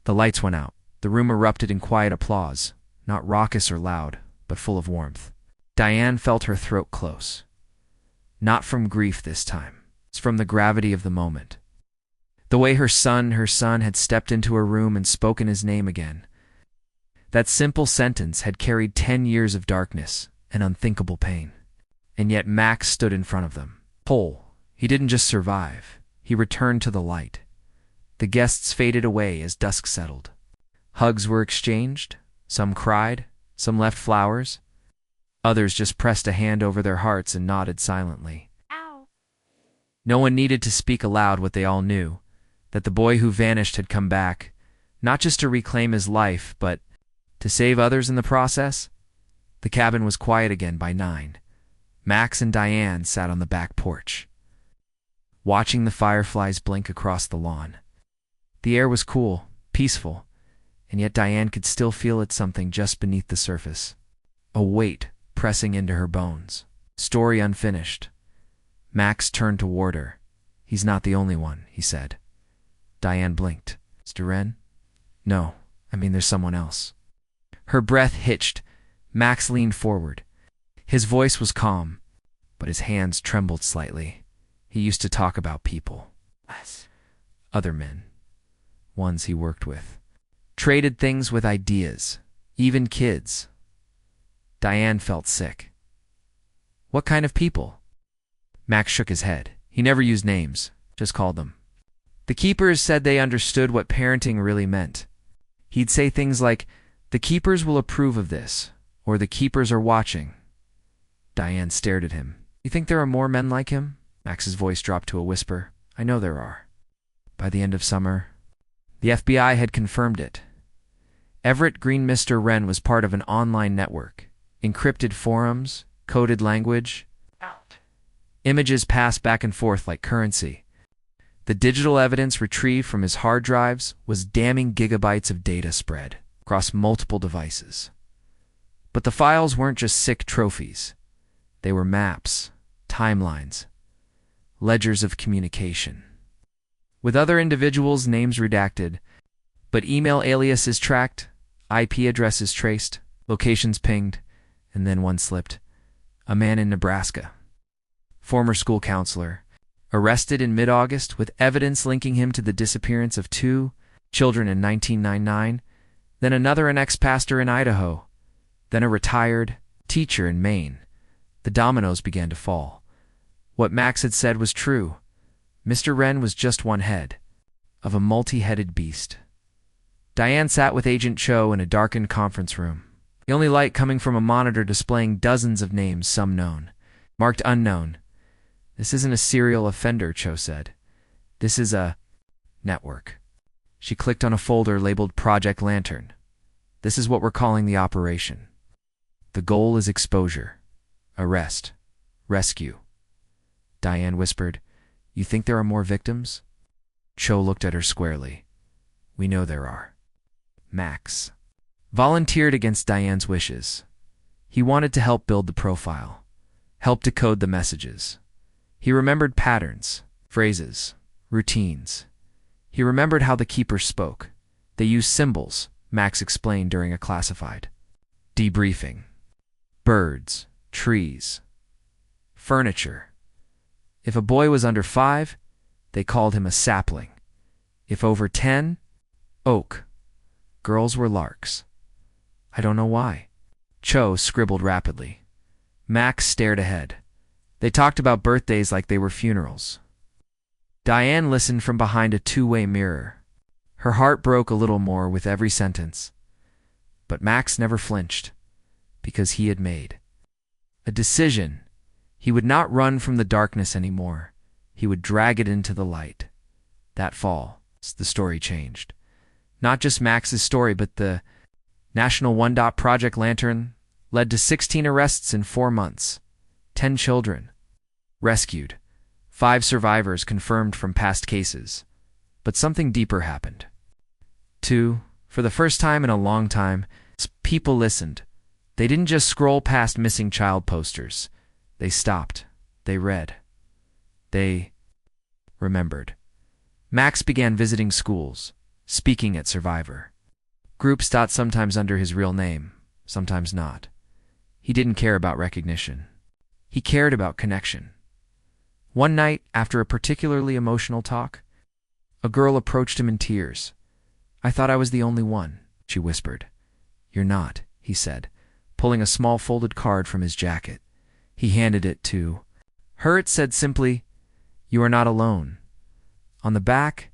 The lights went out. The room erupted in quiet applause, not raucous or loud, but full of warmth. Diane felt her throat close. Not from grief this time. It's from the gravity of the moment. The way her son had stepped into her room and spoken his name again. That simple sentence had carried 10 years of darkness and unthinkable pain. And yet Max stood in front of them, whole. He didn't just survive. He returned to the light. The guests faded away as dusk settled. Hugs were exchanged. Some cried. Some left flowers. Others just pressed a hand over their hearts and nodded silently. Ow. No one needed to speak aloud what they all knew, that the boy who vanished had come back, not just to reclaim his life, but to save others in the process. The cabin was quiet again by 9. Max and Diane sat on the back porch, watching the fireflies blink across the lawn. The air was cool, peaceful, and yet Diane could still feel it something just beneath the surface. A weight pressing into her bones. Story unfinished. Max turned toward her. "He's not the only one," he said. Diane blinked. "Mr. Wren? No, I mean there's someone else." Her breath hitched. Max leaned forward. His voice was calm, but his hands trembled slightly. He used to talk about people. Other men. Ones he worked with. Traded things with ideas. Even kids. Diane felt sick. "What kind of people?" Max shook his head. He never used names, just called them. The keepers said they understood what parenting really meant. He'd say things like, "The keepers will approve of this," or "The keepers are watching." Diane stared at him. "You think there are more men like him?" Max's voice dropped to a whisper. "I know there are." By the end of summer, the FBI had confirmed it. Everett Green Mr. Wren was part of an online network. Encrypted forums, coded language. Images passed back and forth like currency. The digital evidence retrieved from his hard drives was damning gigabytes of data spread across multiple devices. But the files weren't just sick trophies. They were maps, timelines, ledgers of communication. With other individuals' names redacted, but email aliases tracked, IP addresses traced, locations pinged, and then one slipped. A man in Nebraska, former school counselor, arrested in mid-August with evidence linking him to the disappearance of 2 children in 1999, then another an ex-pastor in Idaho, then a retired teacher in Maine. The dominoes began to fall. What Max had said was true. Mr. Wren was just one head of a multi-headed beast. Diane sat with Agent Cho in a darkened conference room, the only light coming from a monitor displaying dozens of names, some known, marked unknown. "This isn't a serial offender," Cho said. "This is a network." She clicked on a folder labeled Project Lantern. "This is what we're calling the operation. The goal is exposure, arrest, rescue." Diane whispered, "You think there are more victims?" Cho looked at her squarely. "We know there are." Max volunteered against Diane's wishes. He wanted to help build the profile, help decode the messages. He remembered patterns, phrases, routines. He remembered how the keepers spoke. They used symbols, Max explained during a classified debriefing. Birds, trees, furniture. If a boy was under 5, they called him a sapling. If over 10, oak. Girls were larks. "I don't know why." Cho scribbled rapidly. Max stared ahead. They talked about birthdays like they were funerals. Diane listened from behind a two-way mirror. Her heart broke a little more with every sentence. But Max never flinched, because he had made a decision. He would not run from the darkness anymore. He would drag it into the light. That fall, the story changed. Not just Max's story, but the National Project Lantern led to 16 arrests in 4 months, 10 children rescued, 5 survivors confirmed from past cases. But something deeper happened. 2, for the first time in a long time, people listened. They didn't just scroll past missing child posters. They stopped. They read. They remembered. Max began visiting schools, speaking at Survivor. Groups dot sometimes under his real name, sometimes not. He didn't care about recognition. He cared about connection. One night, after a particularly emotional talk, a girl approached him in tears. "I thought I was the only one," she whispered. "You're not," he said, pulling a small folded card from his jacket. He handed it to her. It said simply, "You are not alone." On the back,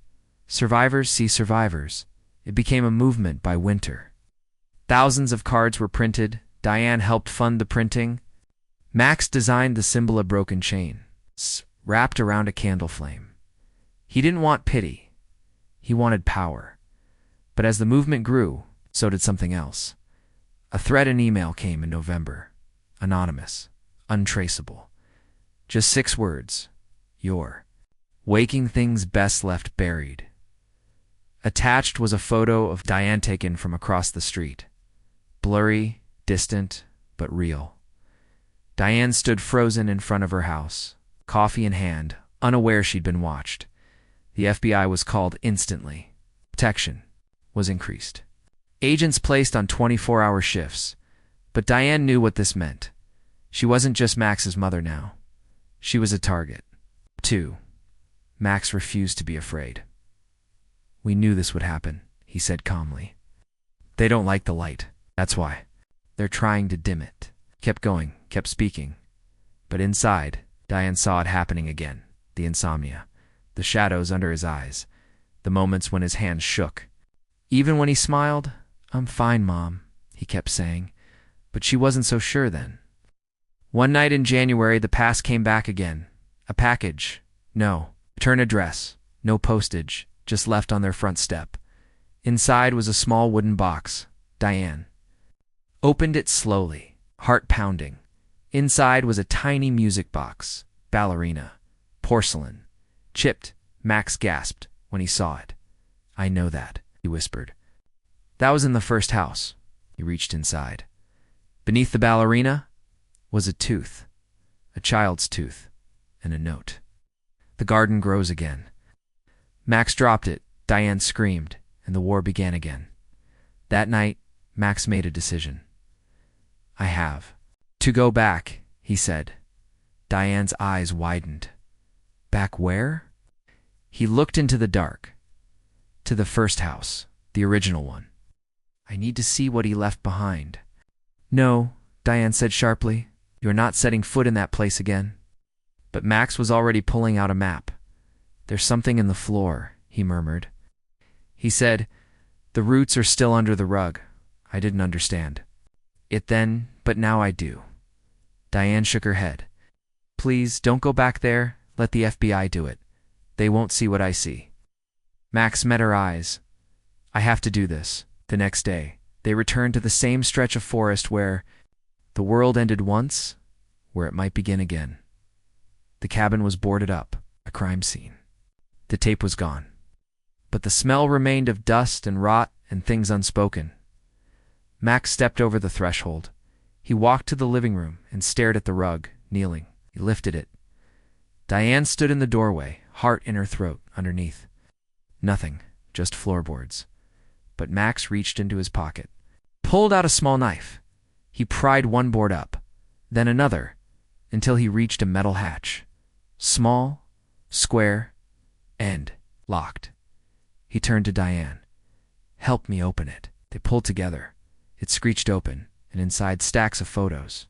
"Survivors see survivors." It became a movement by Winter. Thousands of cards were printed. Diane helped fund the printing. Max designed the symbol, a broken chain, wrapped around a candle flame. He didn't want pity. He wanted power. But as the movement grew, so did something else. A thread and email came in November. Anonymous. Untraceable. Just 6 words. "You're waking things best left buried." Attached was a photo of Diane taken from across the street. Blurry, distant, but real. Diane stood frozen in front of her house, coffee in hand, unaware she'd been watched. The FBI was called instantly. Protection was increased. Agents placed on 24-hour shifts. But Diane knew what this meant. She wasn't just Max's mother now. She was a target. 2. Max refused to be afraid. "We knew this would happen," he said calmly. "They don't like the light. That's why. They're trying to dim it." Kept going, kept speaking. But inside, Diane saw it happening again. The insomnia. The shadows under his eyes. The moments when his hands shook. Even when he smiled, "I'm fine, Mom," he kept saying. But she wasn't so sure then. One night in January, the past came back again. A package. No. Return address. No postage. Just left on their front step. Inside was a small wooden box. Diane opened it slowly, heart pounding. Inside was a tiny music box. Ballerina. Porcelain. Chipped. Max gasped when he saw it. "I know that," he whispered. "That was in the first house." He reached inside. Beneath the ballerina was a tooth. A child's tooth. And a note. "The garden grows again." Max dropped it. Diane screamed, and the war began again. That night, Max made a decision. "I have to go back," he said. Diane's eyes widened. "Back where?" He looked into the dark. "To the first house, the original one. I need to see what he left behind." "No," Diane said sharply. "You're not setting foot in that place again." But Max was already pulling out a map. "There's something in the floor," he murmured. He said, "The roots are still under the rug." I didn't understand it then, but now I do. Diane shook her head. "Please, don't go back there. Let the FBI do it. They won't see what I see." Max met her eyes. "I have to do this." The next day, they returned to the same stretch of forest where the world ended once, where it might begin again. The cabin was boarded up, a crime scene. The tape was gone. But the smell remained of dust and rot and things unspoken. Max stepped over the threshold. He walked to the living room and stared at the rug, kneeling. He lifted it. Diane stood in the doorway, heart in her throat, underneath. Nothing, just floorboards. But Max reached into his pocket, pulled out a small knife. He pried one board up, then another, until he reached a metal hatch. Small, square, and locked. He turned to Diane. "Help me open it." They pulled together. It screeched open, and inside stacks of photos.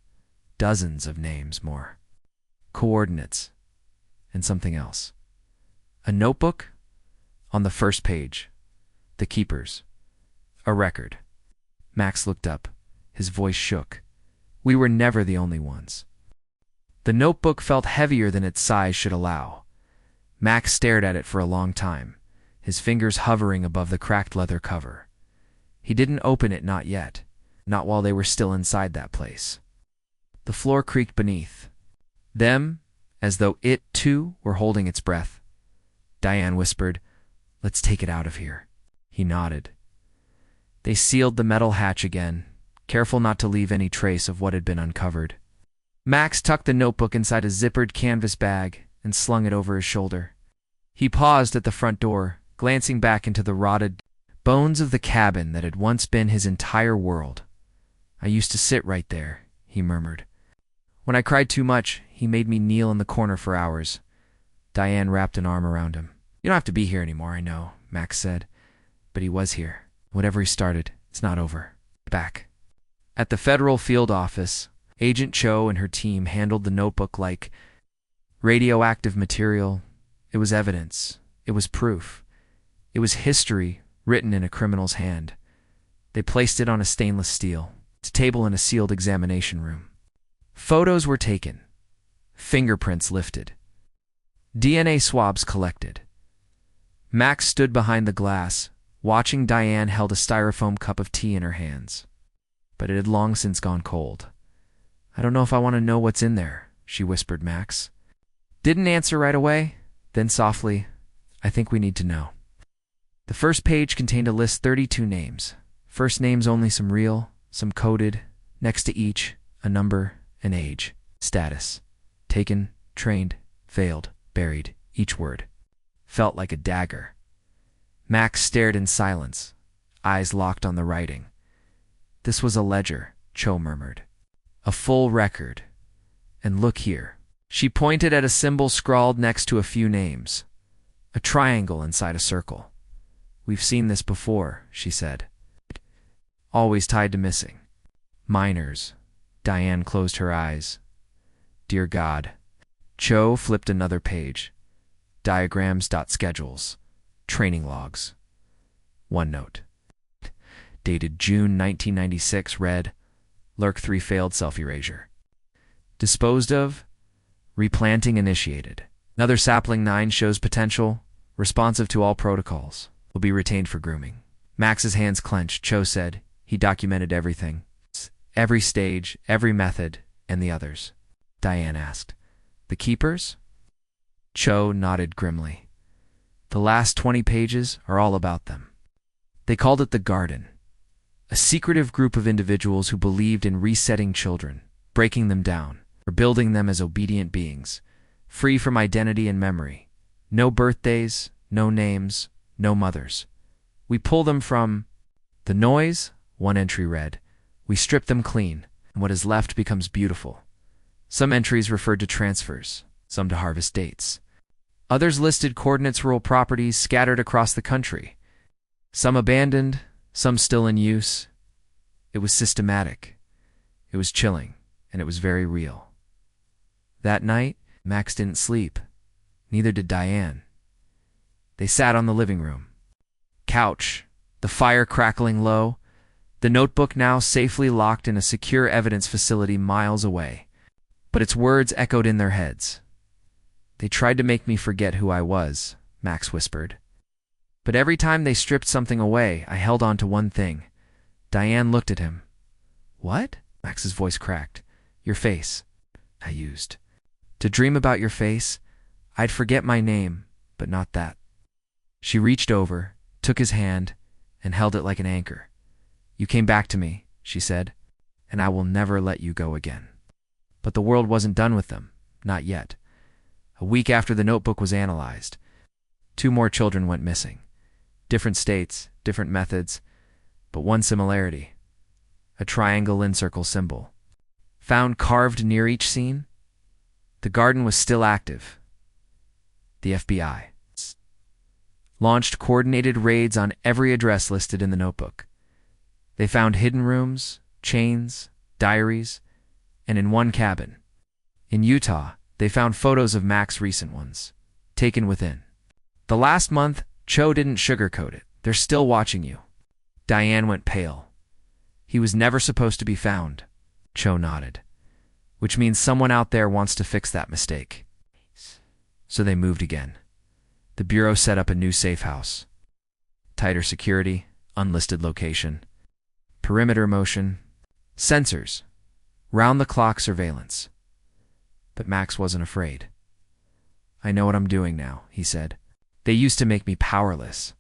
Dozens of names more. Coordinates. And something else. A notebook? On the first page. The keepers. A record. Max looked up. His voice shook. "We were never the only ones." The notebook felt heavier than its size should allow. Max stared at it for a long time, his fingers hovering above the cracked leather cover. He didn't open it, not yet, not while they were still inside that place. The floor creaked beneath them, as though it, too, were holding its breath. Diane whispered, "Let's take it out of here." He nodded. They sealed the metal hatch again, careful not to leave any trace of what had been uncovered. Max tucked the notebook inside a zippered canvas bag and slung it over his shoulder. He paused at the front door, glancing back into the rotted Bones of the cabin that had once been his entire world. I used to sit right there, he murmured. When I cried too much, he made me kneel in the corner for hours. Diane wrapped an arm around him. You don't have to be here anymore, I know, Max said. But he was here. Whatever he started, it's not over. Back. At the federal field office, Agent Cho and her team handled the notebook like radioactive material. It was evidence. It was proof. It was history written in a criminal's hand. They placed it on a stainless steel table in a sealed examination room. Photos were taken. Fingerprints lifted. DNA swabs collected. Max stood behind the glass, watching Diane held a styrofoam cup of tea in her hands. But it had long since gone cold. I don't know if I want to know what's in there, she whispered Max. Didn't answer right away. Then softly, I think we need to know. The first page contained a list 32 names. First names only, some real, some coded. Next to each, a number, an age, status. Taken, trained, failed, buried. Each word felt like a dagger. Max stared in silence, eyes locked on the writing. This was a ledger, Cho murmured. A full record. And look here. She pointed at a symbol scrawled next to a few names. A triangle inside a circle. We've seen this before, she said. Always tied to missing. Minors. Diane closed her eyes. Dear God. Cho flipped another page. Diagrams. Schedules. Training logs. One note. Dated June 1996 read, Lurk 3 failed self-erasure. Disposed of. Replanting initiated. Another sapling 9 shows potential. Responsive to all protocols. Will be retained for grooming. Max's hands clenched. Cho said he documented everything. Every stage, every method, and the others. Diane asked. The keepers? Cho nodded grimly. The last 20 pages are all about them. They called it the Garden. A secretive group of individuals who believed in resetting children, breaking them down, or building them as obedient beings, free from identity and memory. No birthdays, no names, no mothers. We pull them from the noise, one entry read. We strip them clean, and what is left becomes beautiful. Some entries referred to transfers, some to harvest dates. Others listed coordinates, rural properties scattered across the country. Some abandoned, some still in use. It was systematic. It was chilling, and it was very real. That night, Max didn't sleep. Neither did Diane. They sat on the living room couch, the fire crackling low, the notebook now safely locked in a secure evidence facility miles away. But its words echoed in their heads. They tried to make me forget who I was, Max whispered. But every time they stripped something away, I held on to one thing. Diane looked at him. What? Max's voice cracked. Your face, I used. To dream about your face, I'd forget my name, but not that. She reached over, took his hand, and held it like an anchor. You came back to me, she said, and I will never let you go again. But the world wasn't done with them, not yet. A week after the notebook was analyzed, 2 more children went missing. Different states, different methods, but one similarity. A triangle in-circle symbol. Found carved near each scene? The garden was still active. The FBI launched coordinated raids on every address listed in the notebook. They found hidden rooms, chains, diaries, and in one cabin. In Utah, they found photos of Max's recent ones, taken within. The last month, Cho didn't sugarcoat it. They're still watching you. Diane went pale. He was never supposed to be found. Cho nodded. Which means someone out there wants to fix that mistake. So they moved again. The Bureau set up a new safe house. Tighter security, unlisted location. Perimeter motion. Sensors. Round-the-clock surveillance. But Max wasn't afraid. I know what I'm doing now, he said. They used to make me powerless.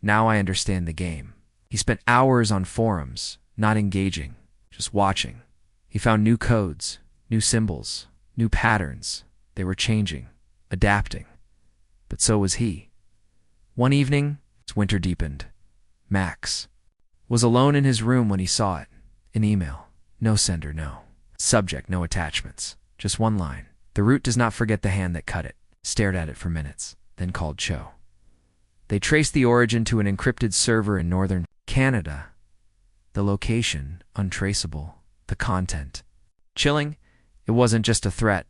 Now I understand the game. He spent hours on forums, not engaging, just watching. He found new codes, new symbols, new patterns. They were changing, adapting. But so was he. One evening, as winter deepened, Max was alone in his room when he saw it. An email. No sender, no subject, no attachments. Just one line. The root does not forget the hand that cut it. Stared at it for minutes, then called Cho. They traced the origin to an encrypted server in northern Canada. The location, untraceable. The content. Chilling. It wasn't just a threat.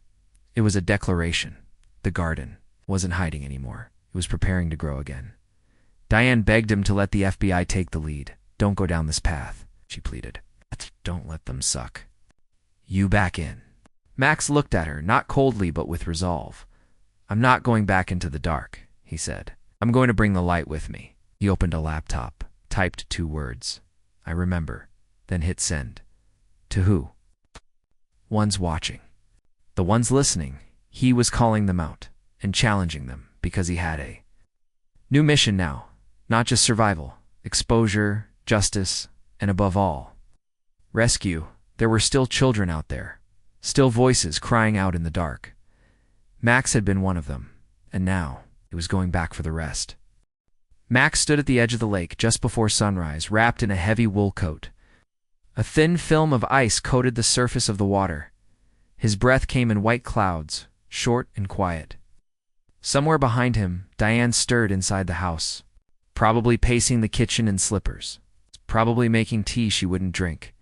It was a declaration. The garden wasn't hiding anymore. It was preparing to grow again. Diane begged him to let the FBI take the lead. Don't go down this path, she pleaded. Don't let them suck you back in. Max looked at her, not coldly but with resolve. I'm not going back into the dark, he said. I'm going to bring the light with me. He opened a laptop, typed 2 words. I remember, then hit send. To who? One's watching. The ones listening. He was calling them out and challenging them because he had a new mission now. Not just survival, exposure, justice, and above all, rescue. There were still children out there, still voices crying out in the dark. Max had been one of them, and now he was going back for the rest. Max stood at the edge of the lake just before sunrise, wrapped in a heavy wool coat. A thin film of ice coated the surface of the water. His breath came in white clouds, short and quiet. Somewhere behind him, Diane stirred inside the house, probably pacing the kitchen in slippers, probably making tea she wouldn't drink.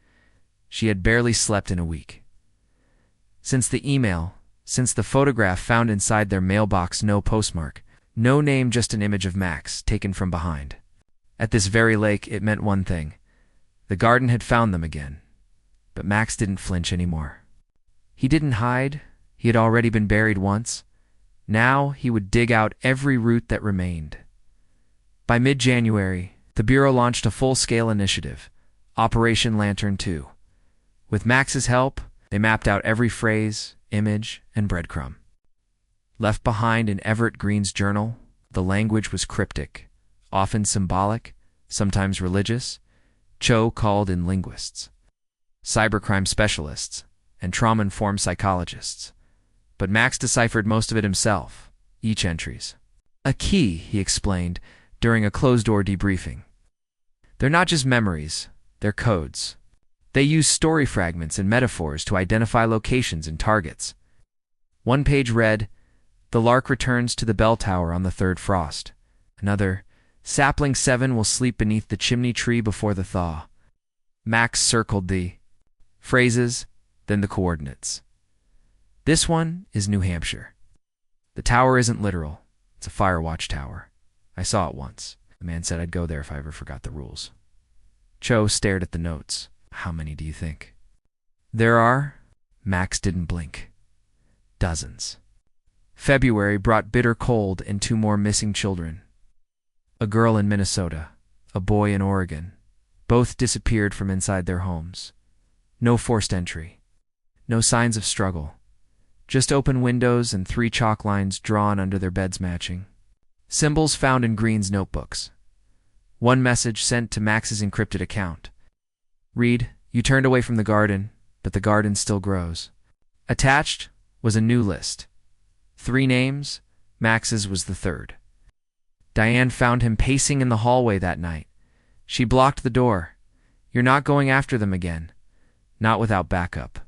She had barely slept in a week. Since the email, since the photograph found inside their mailbox, no postmark, no name, just an image of Max taken from behind. At this very lake, it meant one thing. The garden had found them again. But Max didn't flinch anymore. He didn't hide. He had already been buried once. Now he would dig out every root that remained. By mid-January, the Bureau launched a full-scale initiative, Operation Lantern 2. With Max's help, they mapped out every phrase, image, and breadcrumb. Left behind in Everett Green's journal, the language was cryptic, often symbolic, sometimes religious. Cho called in linguists, cybercrime specialists, and trauma-informed psychologists. But Max deciphered most of it himself, each entries. A key, he explained during a closed-door debriefing. They're not just memories, they're codes. They use story fragments and metaphors to identify locations and targets. One page read, "The lark returns to the bell tower on the 3rd frost." Another, "Sapling 7 will sleep beneath the chimney tree before the thaw." Max circled the phrases, then the coordinates. This one is New Hampshire. The tower isn't literal. It's a fire watch tower. I saw it once. The man said I'd go there if I ever forgot the rules. Cho stared at the notes. How many do you think there are? Max didn't blink. Dozens. February brought bitter cold and 2 more missing children. A girl in Minnesota, a boy in Oregon. Both disappeared from inside their homes. No forced entry. No signs of struggle. Just open windows and 3 chalk lines drawn under their beds matching. Symbols found in Green's notebooks. One message sent to Max's encrypted account. Read, "You turned away from the garden, but the garden still grows." Attached was a new list. 3 names, Max's was the 3rd. Diane found him pacing in the hallway that night. She blocked the door. "You're not going after them again. Not without backup."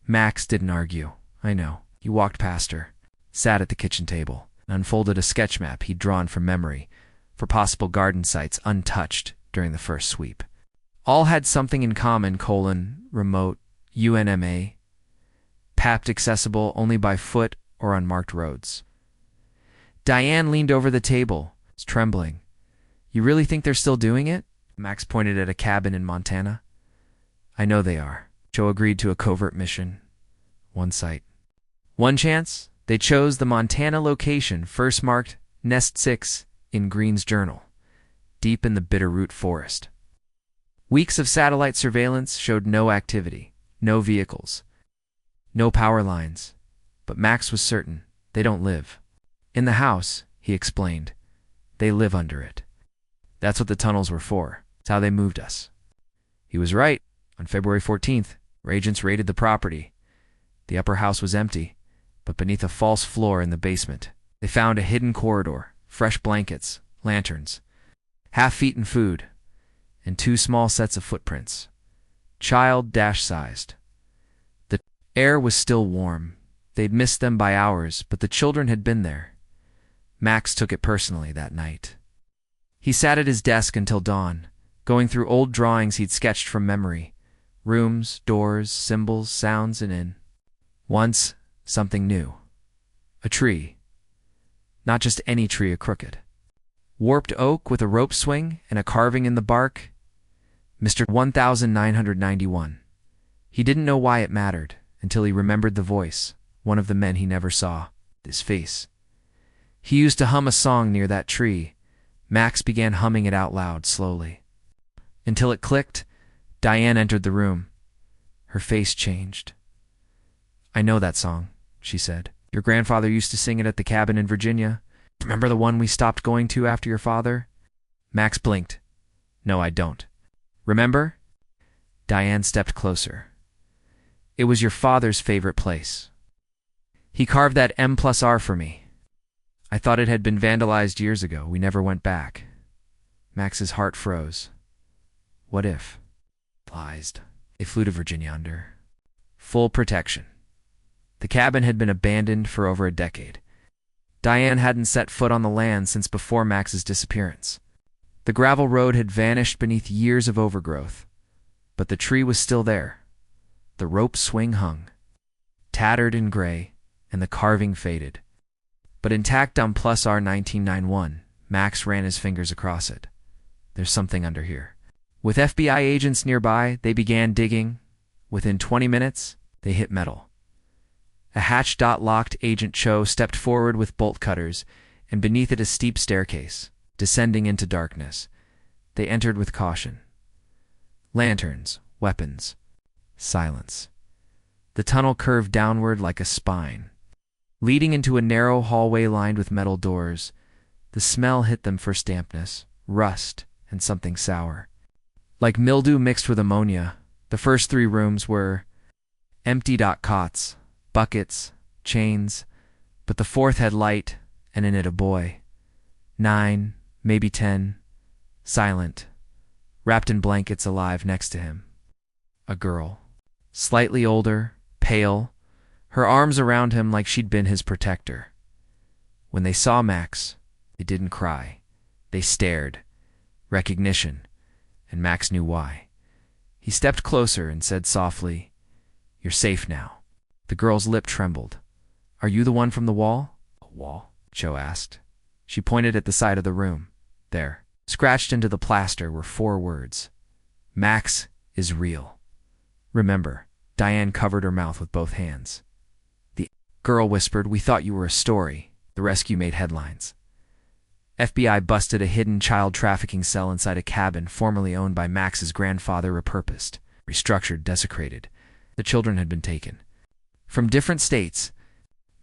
Max didn't argue. I know. He walked past her, sat at the kitchen table, and unfolded a sketch map he'd drawn from memory for possible garden sites untouched during the first sweep. All had something in common: remote, UNMA, papped, accessible only by foot or on marked roads. Diane leaned over the table, trembling. "You really think they're still doing it?" Max pointed at a cabin in Montana. "I know they are." Cho agreed to a covert mission. One site. One chance, they chose the Montana location first marked Nest 6 in Green's journal, deep in the Bitterroot Forest. Weeks of satellite surveillance showed no activity, no vehicles, no power lines. But Max was certain they don't live in the house, he explained. They live under it. That's what the tunnels were for. It's how they moved us. He was right. On February 14th, agents raided the property. The upper house was empty, but beneath a false floor in the basement, they found a hidden corridor, fresh blankets, lanterns, half-eaten food, and 2 small sets of footprints, child-sized. The air was still warm. They'd missed them by hours, but the children had been there. Max took it personally that night. He sat at his desk until dawn, going through old drawings he'd sketched from memory. Rooms, doors, symbols, sounds, and in. Once, something new. A tree. Not just any tree, a crooked. Warped oak with a rope swing and a carving in the bark. Mr. 1991. He didn't know why it mattered until he remembered the voice, one of the men he never saw, his face. He used to hum a song near that tree. Max began humming it out loud, slowly. Until it clicked, Diane entered the room. Her face changed. "I know that song," she said. "Your grandfather used to sing it at the cabin in Virginia. Remember the one we stopped going to after your father?" Max blinked. "No, I don't." "Remember?" Diane stepped closer. "It was your father's favorite place. He carved that M+R for me. I thought it had been vandalized years ago. We never went back." Max's heart froze. What if? They flew to Virginia under full protection. The cabin had been abandoned for over a decade. Diane hadn't set foot on the land since before Max's disappearance. The gravel road had vanished beneath years of overgrowth, but the tree was still there. The rope swing hung, tattered and gray, and the carving faded. But intact on +R 1991, Max ran his fingers across it. "There's something under here." With FBI agents nearby, they began digging. Within 20 minutes, they hit metal. A hatch-locked Agent Cho stepped forward with bolt cutters, and beneath it a steep staircase, descending into darkness. They entered with caution. Lanterns, weapons, silence. The tunnel curved downward like a spine, leading into a narrow hallway lined with metal doors. The smell hit them for dampness, rust, and something sour. Like mildew mixed with ammonia, the first 3 rooms were empty. Cots, buckets, chains, but the 4th had light, and in it a boy. 9, maybe 10, silent, wrapped in blankets, alive next to him. A girl, slightly older, pale, her arms around him like she'd been his protector. When they saw Max, they didn't cry. They stared. Recognition. And Max knew why. He stepped closer and said softly, "You're safe now." The girl's lip trembled. "Are you the one from the wall?" "A wall?" Cho asked. She pointed at the side of the room. There, scratched into the plaster, were 4 words. "Max is real." "Remember." Diane covered her mouth with both hands. The girl whispered, "We thought you were a story." The rescue made headlines. FBI busted a hidden child trafficking cell inside a cabin formerly owned by Max's grandfather, repurposed, restructured, desecrated. The children had been taken from different states,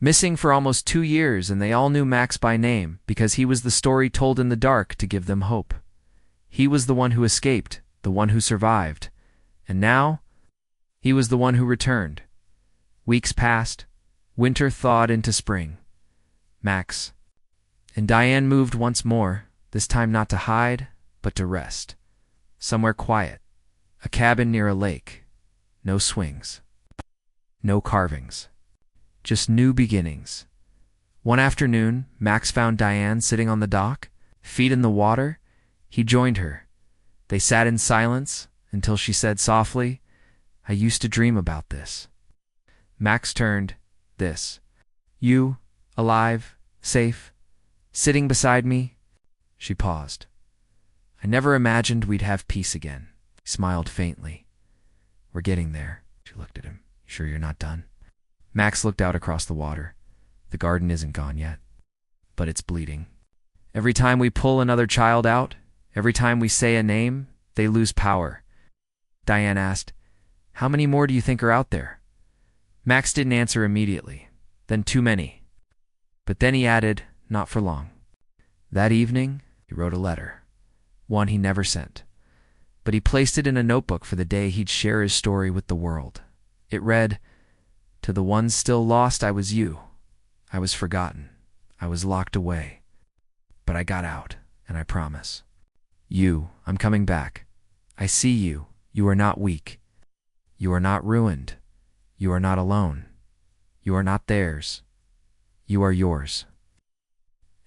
missing for almost 2 years, and they all knew Max by name because he was the story told in the dark to give them hope. He was the one who escaped, the one who survived, and now he was the one who returned. Weeks passed. Winter thawed into spring. Max and Diane moved once more, this time not to hide, but to rest. Somewhere quiet, a cabin near a lake. No swings, no carvings, just new beginnings. One afternoon, Max found Diane sitting on the dock, feet in the water. He joined her. They sat in silence until she said softly, "I used to dream about this." Max turned. "This. You, alive, safe, sitting beside me." She paused. "I never imagined we'd have peace again." He smiled faintly. "We're getting there." She looked at him. "Sure you're not done?" Max looked out across the water. "The garden isn't gone yet, but it's bleeding. Every time we pull another child out, every time we say a name, they lose power." Diane asked, "How many more do you think are out there?" Max didn't answer immediately. Then too many. But then he added, "Not for long." That evening, he wrote a letter. One he never sent. But he placed it in a notebook for the day he'd share his story with the world. It read, "To the ones still lost, I was you. I was forgotten. I was locked away. But I got out, and I promise. You, I'm coming back. I see you. You are not weak. You are not ruined. You are not alone. You are not theirs. You are yours.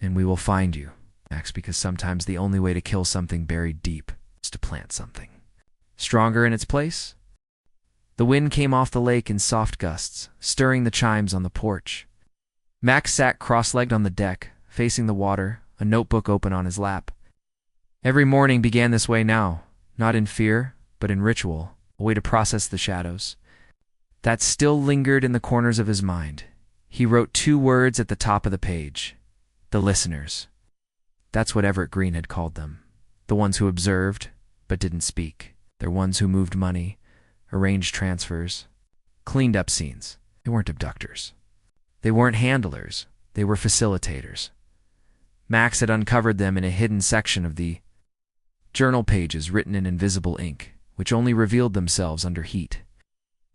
And we will find you, Max, because sometimes the only way to kill something buried deep is to plant something stronger in its place. The wind came off the lake in soft gusts, stirring the chimes on the porch. Max sat cross-legged on the deck, facing the water, a notebook open on his lap. Every morning began this way now, not in fear, but in ritual, a way to process the shadows that still lingered in the corners of his mind. He wrote 2 words at the top of the page: the listeners. That's what Everett Green had called them. The ones who observed, but didn't speak. They're ones who moved money, arranged transfers, cleaned up scenes. They weren't abductors. They weren't handlers. They were facilitators. Max had uncovered them in a hidden section of the journal pages written in invisible ink, which only revealed themselves under heat.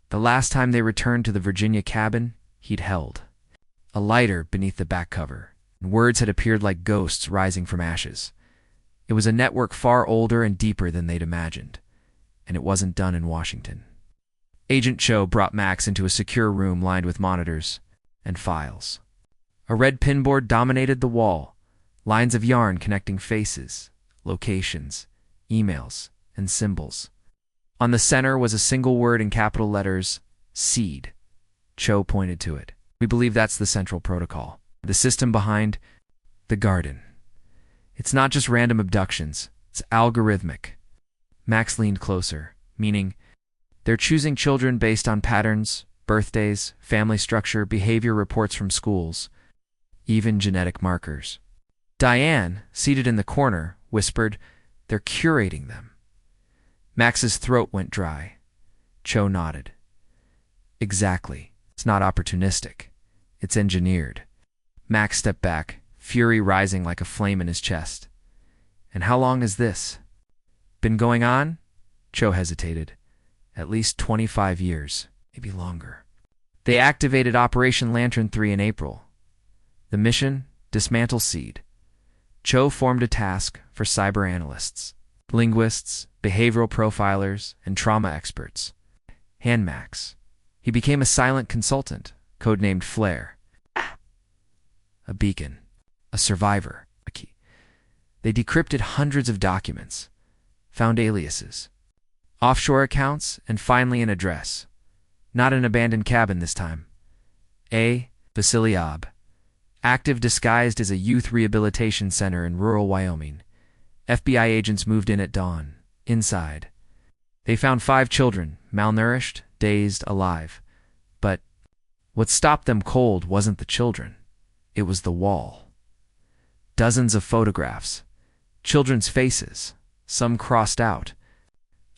The last time they returned to the Virginia cabin, he'd held a lighter beneath the back cover, and words had appeared like ghosts rising from ashes. It was a network far older and deeper than they'd imagined, and it wasn't done in Washington. Agent Cho brought Max into a secure room lined with monitors and files. A red pinboard dominated the wall, lines of yarn connecting faces, locations, emails, and symbols. On the center was a single word in capital letters: seed. Cho pointed to it. We believe that's the central protocol, the system behind the garden. It's not just random abductions, it's algorithmic. Max leaned closer, meaning they're choosing children based on patterns, birthdays, family structure, behavior reports from schools, even genetic markers. Diane, seated in the corner, whispered, "They're curating them." Max's throat went dry. Cho nodded. Exactly. It's not opportunistic. It's engineered. Max stepped back, fury rising like a flame in his chest. And how long has this been going on? Cho hesitated. At least 25 years, maybe longer. They activated Operation Lantern 3 in April. The mission? Dismantle seed. Cho formed a task for cyber analysts, linguists, behavioral profilers, and trauma experts. Hand Max. He became a silent consultant, codenamed Flare. A beacon. A survivor. A key. They decrypted hundreds of documents, found aliases, offshore accounts, and finally an address. Not an abandoned cabin this time. A. Vasiliab. Active disguised as a youth rehabilitation center in rural Wyoming. FBI agents moved in at dawn. Inside, they found 5 children, malnourished, dazed, alive. But what stopped them cold wasn't the children. It was the wall. Dozens of photographs. Children's faces. Some crossed out.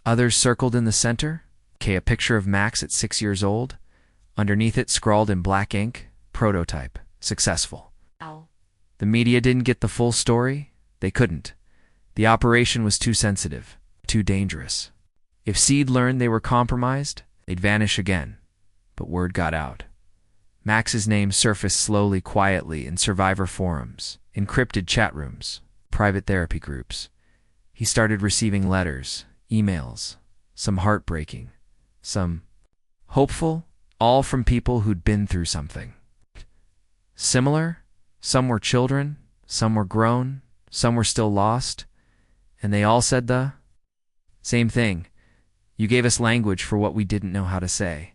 Others circled in the center. A picture of Max at 6 years old. Underneath it, scrawled in black ink, prototype. Successful. Ow. The media didn't get the full story. They couldn't. The operation was too sensitive, too dangerous. If Seed learned they were compromised, they'd vanish again. But word got out. Max's name surfaced slowly, quietly in survivor forums, encrypted chat rooms, private therapy groups. He started receiving letters, emails, some heartbreaking, some hopeful, all from people who'd been through something similar. Some were children, some were grown, some were still lost, and they all said the same thing. You gave us language for what we didn't know how to say.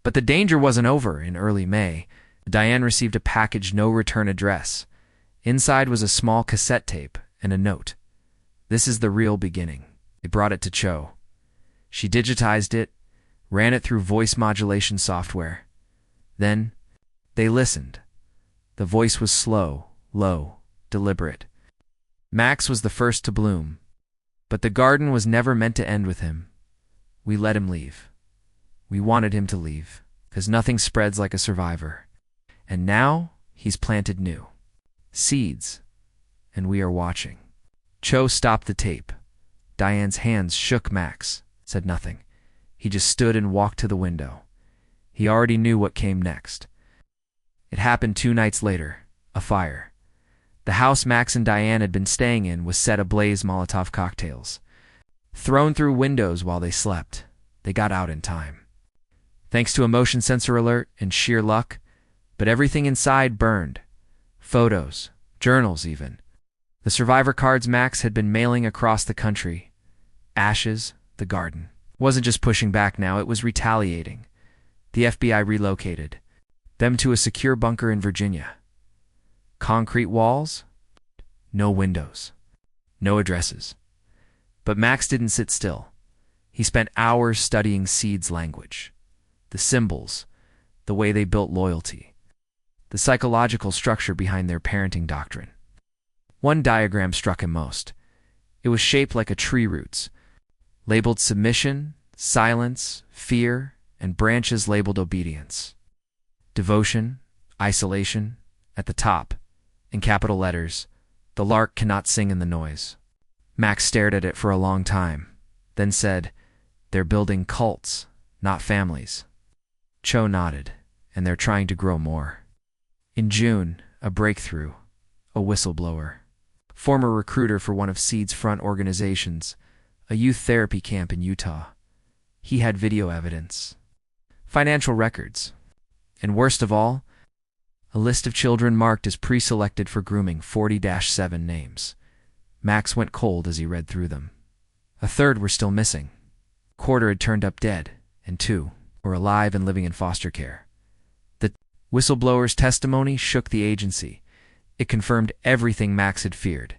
But the danger wasn't over. In early May, Diane received a package no return address. Inside was a small cassette tape and a note. This is the real beginning. They brought it to Cho. She digitized it, ran it through voice modulation software. Then they listened. The voice was slow, low, deliberate. Max was the first to bloom, but the garden was never meant to end with him. We let him leave. We wanted him to leave, because nothing spreads like a survivor. And now he's planted new seeds, and we are watching. Cho stopped the tape. Diane's hands shook. Max said nothing. He just stood and walked to the window. He already knew what came next. It happened 2 nights later. A fire. The house Max and Diane had been staying in was set ablaze. Molotov cocktails. thrown through windows while they slept. They got out in time. Thanks to a motion sensor alert and sheer luck, but everything inside burned. Photos, journals even. The survivor cards Max had been mailing across the country. Ashes, the garden. Wasn't just pushing back now, it was retaliating. The FBI relocated them to a secure bunker in Virginia. Concrete walls? No windows. No addresses. But Max didn't sit still. He spent hours studying Seed's language. The symbols, the way they built loyalty, the psychological structure behind their parenting doctrine. One diagram struck him most. It was shaped like a tree roots, labeled submission, silence, fear, and branches labeled obedience. Devotion, isolation, at the top, in capital letters, the lark cannot sing in the noise. Max stared at it for a long time, then said, "They're building cults, not families." Cho nodded, "And they're trying to grow more." In June, a breakthrough, a whistleblower. Former recruiter for one of Seed's front organizations, a youth therapy camp in Utah. He had video evidence, financial records, and worst of all, a list of children marked as pre-selected for grooming, 40-7 names. Max went cold as he read through them. A third were still missing. A quarter had turned up dead, and 2 were alive and living in foster care. The whistleblower's testimony shook the agency. It confirmed everything Max had feared.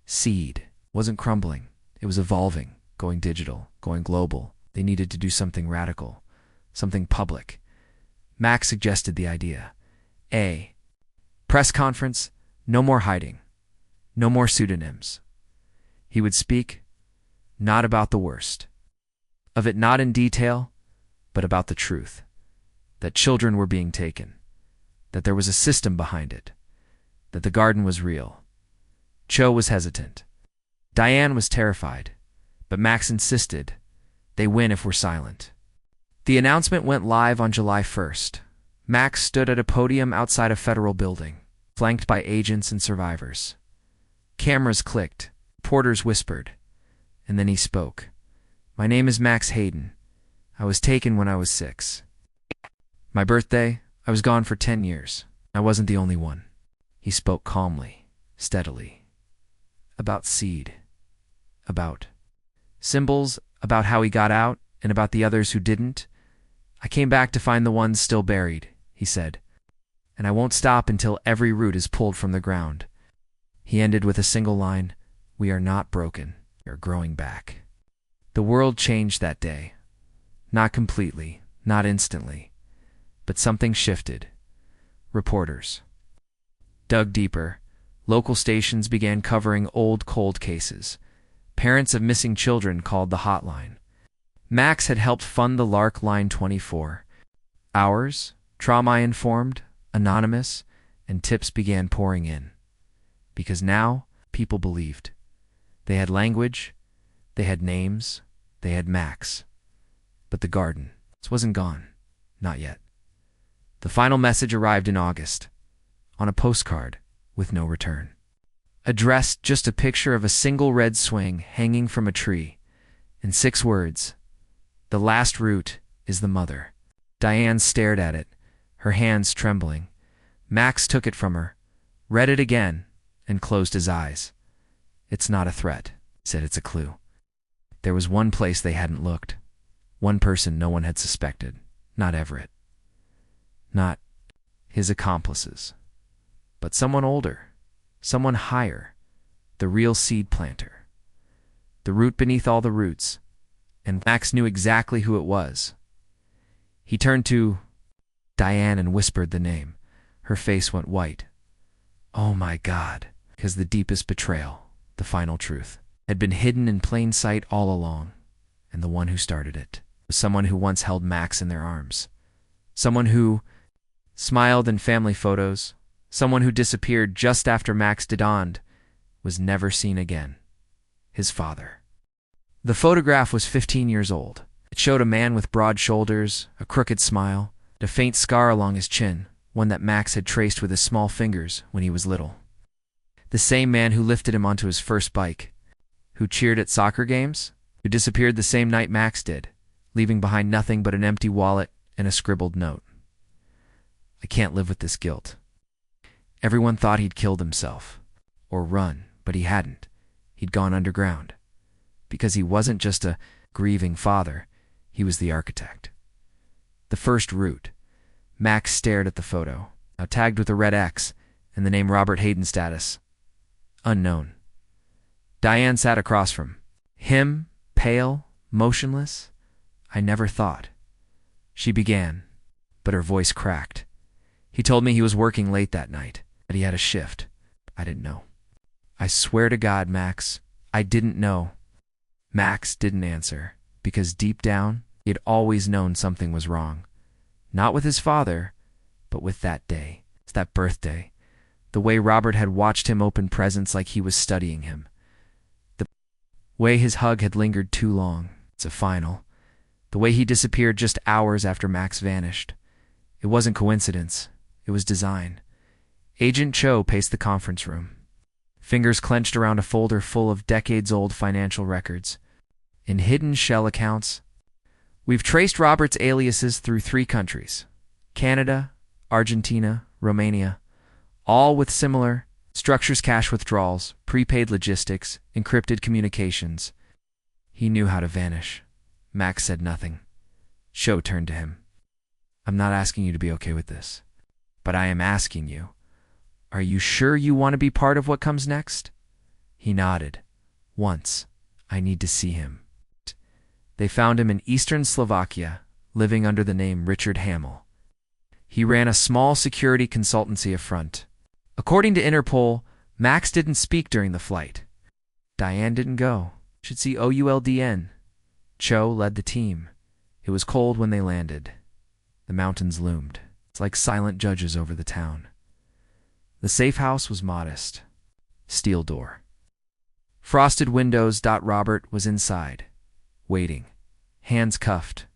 Seed wasn't crumbling. It was evolving, going digital, going global. They needed to do something radical, something public. Max suggested the idea. A press conference, no more hiding, no more pseudonyms. He would speak, not about the worst. Of it not in detail, but about the truth. That children were being taken. That there was a system behind it. That the garden was real. Cho was hesitant. Diane was terrified. But Max insisted, they win if we're silent. The announcement went live on July 1st. Max stood at a podium outside a federal building, flanked by agents and survivors. Cameras clicked, reporters whispered, and then he spoke. "My name is Max Hayden. I was taken when I was 6. My birthday, I was gone for 10 years. I wasn't the only one." He spoke calmly, steadily. About Seed. About symbols, about how he got out, and about the others who didn't. "I came back to find the ones still buried," he said. "And I won't stop until every root is pulled from the ground." He ended with a single line, "We are not broken. We are growing back." The world changed that day. Not completely, not instantly, but something shifted. Reporters dug deeper. Local stations began covering old cold cases. Parents of missing children called the hotline. Max had helped fund the Lark Line 24. Hours, trauma-informed, anonymous, and tips began pouring in. Because now, people believed. They had language, they had names, they had Max. But the garden wasn't gone. Not yet. The final message arrived in August, on a postcard with no return. Addressed just a picture of a single red swing hanging from a tree, and 6 words. "The last root is the mother." Diane stared at it, her hands trembling. Max took it from her, read it again, and closed his eyes. "It's not a threat," he said, "it's a clue." There was one place they hadn't looked. One person no one had suspected. Not Everett. Not his accomplices. But someone older. Someone higher. The real seed planter. The root beneath all the roots. And Max knew exactly who it was. He turned to Diane and whispered the name. Her face went white. Oh my God. Because the deepest betrayal, the final truth, had been hidden in plain sight all along. And the one who started it was someone who once held Max in their arms. Someone who smiled in family photos. Someone who disappeared just after Max donned, was never seen again. His father. The photograph was 15 years old. It showed a man with broad shoulders, a crooked smile, and a faint scar along his chin, one that Max had traced with his small fingers when he was little. The same man who lifted him onto his first bike, who cheered at soccer games, who disappeared the same night Max did, leaving behind nothing but an empty wallet and a scribbled note. I can't live with this guilt. Everyone thought he'd killed himself, or run, but he hadn't. He'd gone underground. Because he wasn't just a grieving father, he was the architect. The first route. Max stared at the photo, now tagged with a red X, and the name Robert Hayden status. Unknown. Diane sat across from him, pale, motionless. I never thought. She began, but her voice cracked. He told me he was working late that night, that he had a shift. I didn't know. I swear to God, Max, I didn't know. Max didn't answer, because deep down, he had always known something was wrong. Not with his father, but with that day, that birthday. The way Robert had watched him open presents like he was studying him. The way his hug had lingered too long. It's a final. The way he disappeared just hours after Max vanished. It wasn't coincidence. It was design. Agent Cho paced the conference room, fingers clenched around a folder full of decades-old financial records. In hidden shell accounts, we've traced Robert's aliases through 3 countries: Canada, Argentina, Romania, all with similar structures: cash withdrawals, prepaid logistics, encrypted communications. He knew how to vanish. Max said nothing. Cho turned to him. I'm not asking you to be okay with this, but I am asking you, are you sure you want to be part of what comes next? He nodded. Once. I need to see him. They found him in eastern Slovakia, living under the name Richard Hamill. He ran a small security consultancy front. According to Interpol, Max didn't speak during the flight. Diane didn't go. Should see OULDN. Cho led the team. It was cold when they landed. The mountains loomed. It's like silent judges over the town. The safe house was modest. Steel door. Frosted windows. Robert was inside, waiting, hands cuffed,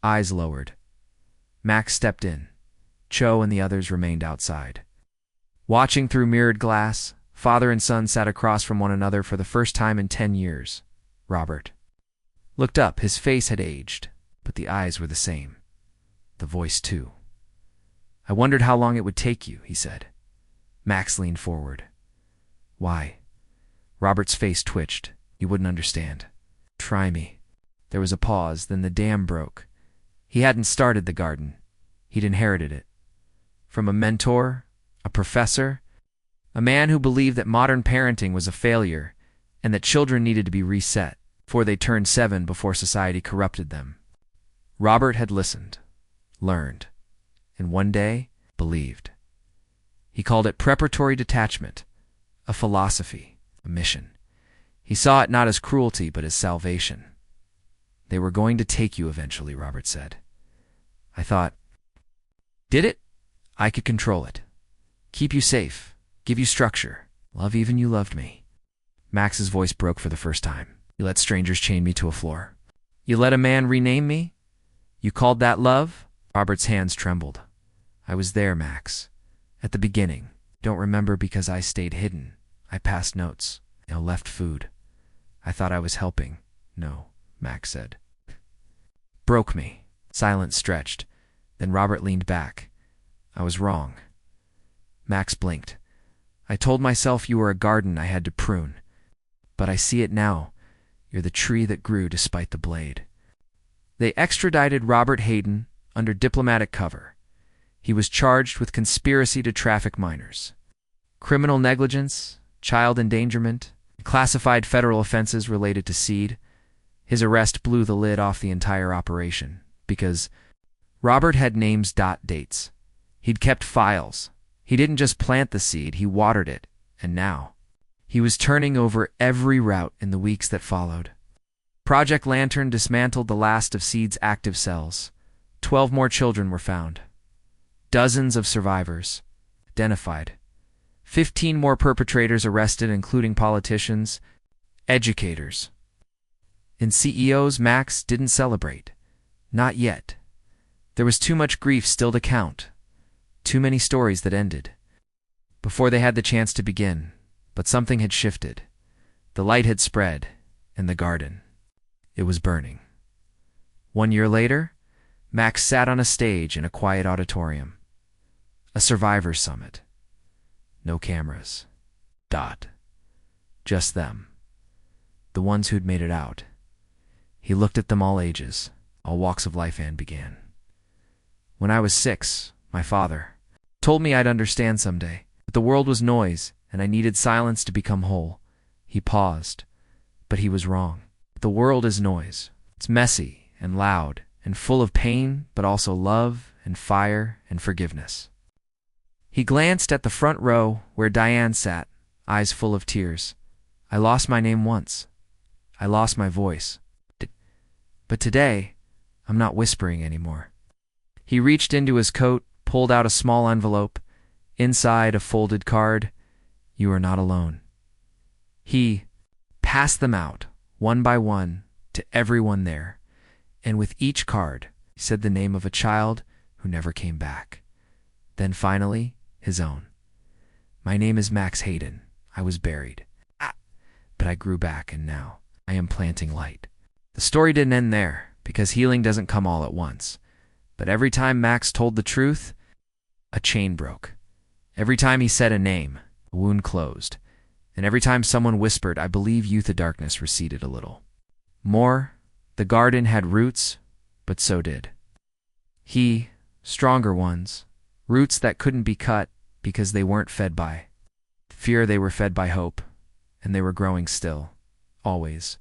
eyes lowered. Max stepped in. Cho and the others remained outside. Watching through mirrored glass, father and son sat across from one another for the first time in 10 years. Robert looked up. His face had aged, but the eyes were the same. The voice, too. I wondered how long it would take you, he said. Max leaned forward. Why? Robert's face twitched. He wouldn't understand. Try me. There was a pause, then the dam broke. He hadn't started the garden. He'd inherited it. From a mentor, a professor, a man who believed that modern parenting was a failure and that children needed to be reset before they turned 7 before society corrupted them. Robert had listened, learned, and one day believed. He called it preparatory detachment, a philosophy, a mission. He saw it not as cruelty but as salvation. They were going to take you eventually, Robert said. I thought, did it? I could control it. Keep you safe, give you structure, love even you loved me. Max's voice broke for the first time. You let strangers chain me to a floor. You let a man rename me? You called that love? Robert's hands trembled. I was there, Max. At the beginning. Don't remember because I stayed hidden. I passed notes. Left food. I thought I was helping. No, Max said. Broke me. Silence stretched. Then Robert leaned back. I was wrong. Max blinked. I told myself you were a garden I had to prune. But I see it now. You're the tree that grew despite the blade. They extradited Robert Hayden under diplomatic cover. He was charged with conspiracy to traffic minors, criminal negligence, child endangerment, classified federal offenses related to seed. His arrest blew the lid off the entire operation because Robert had names, dates. He'd kept files. He didn't just plant the seed, he watered it, and now he was turning over every route in the weeks that followed. Project Lantern dismantled the last of Seed's active cells. 12 more children were found. Dozens of survivors identified. 15 more perpetrators arrested, including politicians, educators. And CEOs, Max didn't celebrate. Not yet. There was too much grief still to count. Too many stories that ended before they had the chance to begin. But something had shifted. The light had spread, and the garden. It was burning. 1 year later, Max sat on a stage in a quiet auditorium. A survivors summit. No cameras. Just them. The ones who'd made it out. He looked at them, all ages, all walks of life, and began. When I was 6, my father told me I'd understand someday, but the world was noise, and I needed silence to become whole. He paused, but he was wrong. The world is noise. It's messy and loud and full of pain, but also love and fire and forgiveness. He glanced at the front row where Diane sat, eyes full of tears. I lost my name once. I lost my voice. But today, I'm not whispering anymore. He reached into his coat, pulled out a small envelope. Inside, a folded card. You are not alone. He passed them out, one by one, to everyone there. And with each card, he said the name of a child who never came back. Then finally, his own. My name is Max Hayden. I was buried. But I grew back, and now I am planting light. The story didn't end there, because healing doesn't come all at once. But every time Max told the truth, a chain broke. Every time he said a name, a wound closed. And every time someone whispered, I believe, youth of darkness receded a little. More, the garden had roots, but so did he, stronger ones, roots that couldn't be cut because they weren't fed by fear, they were fed by hope, and they were growing still, always.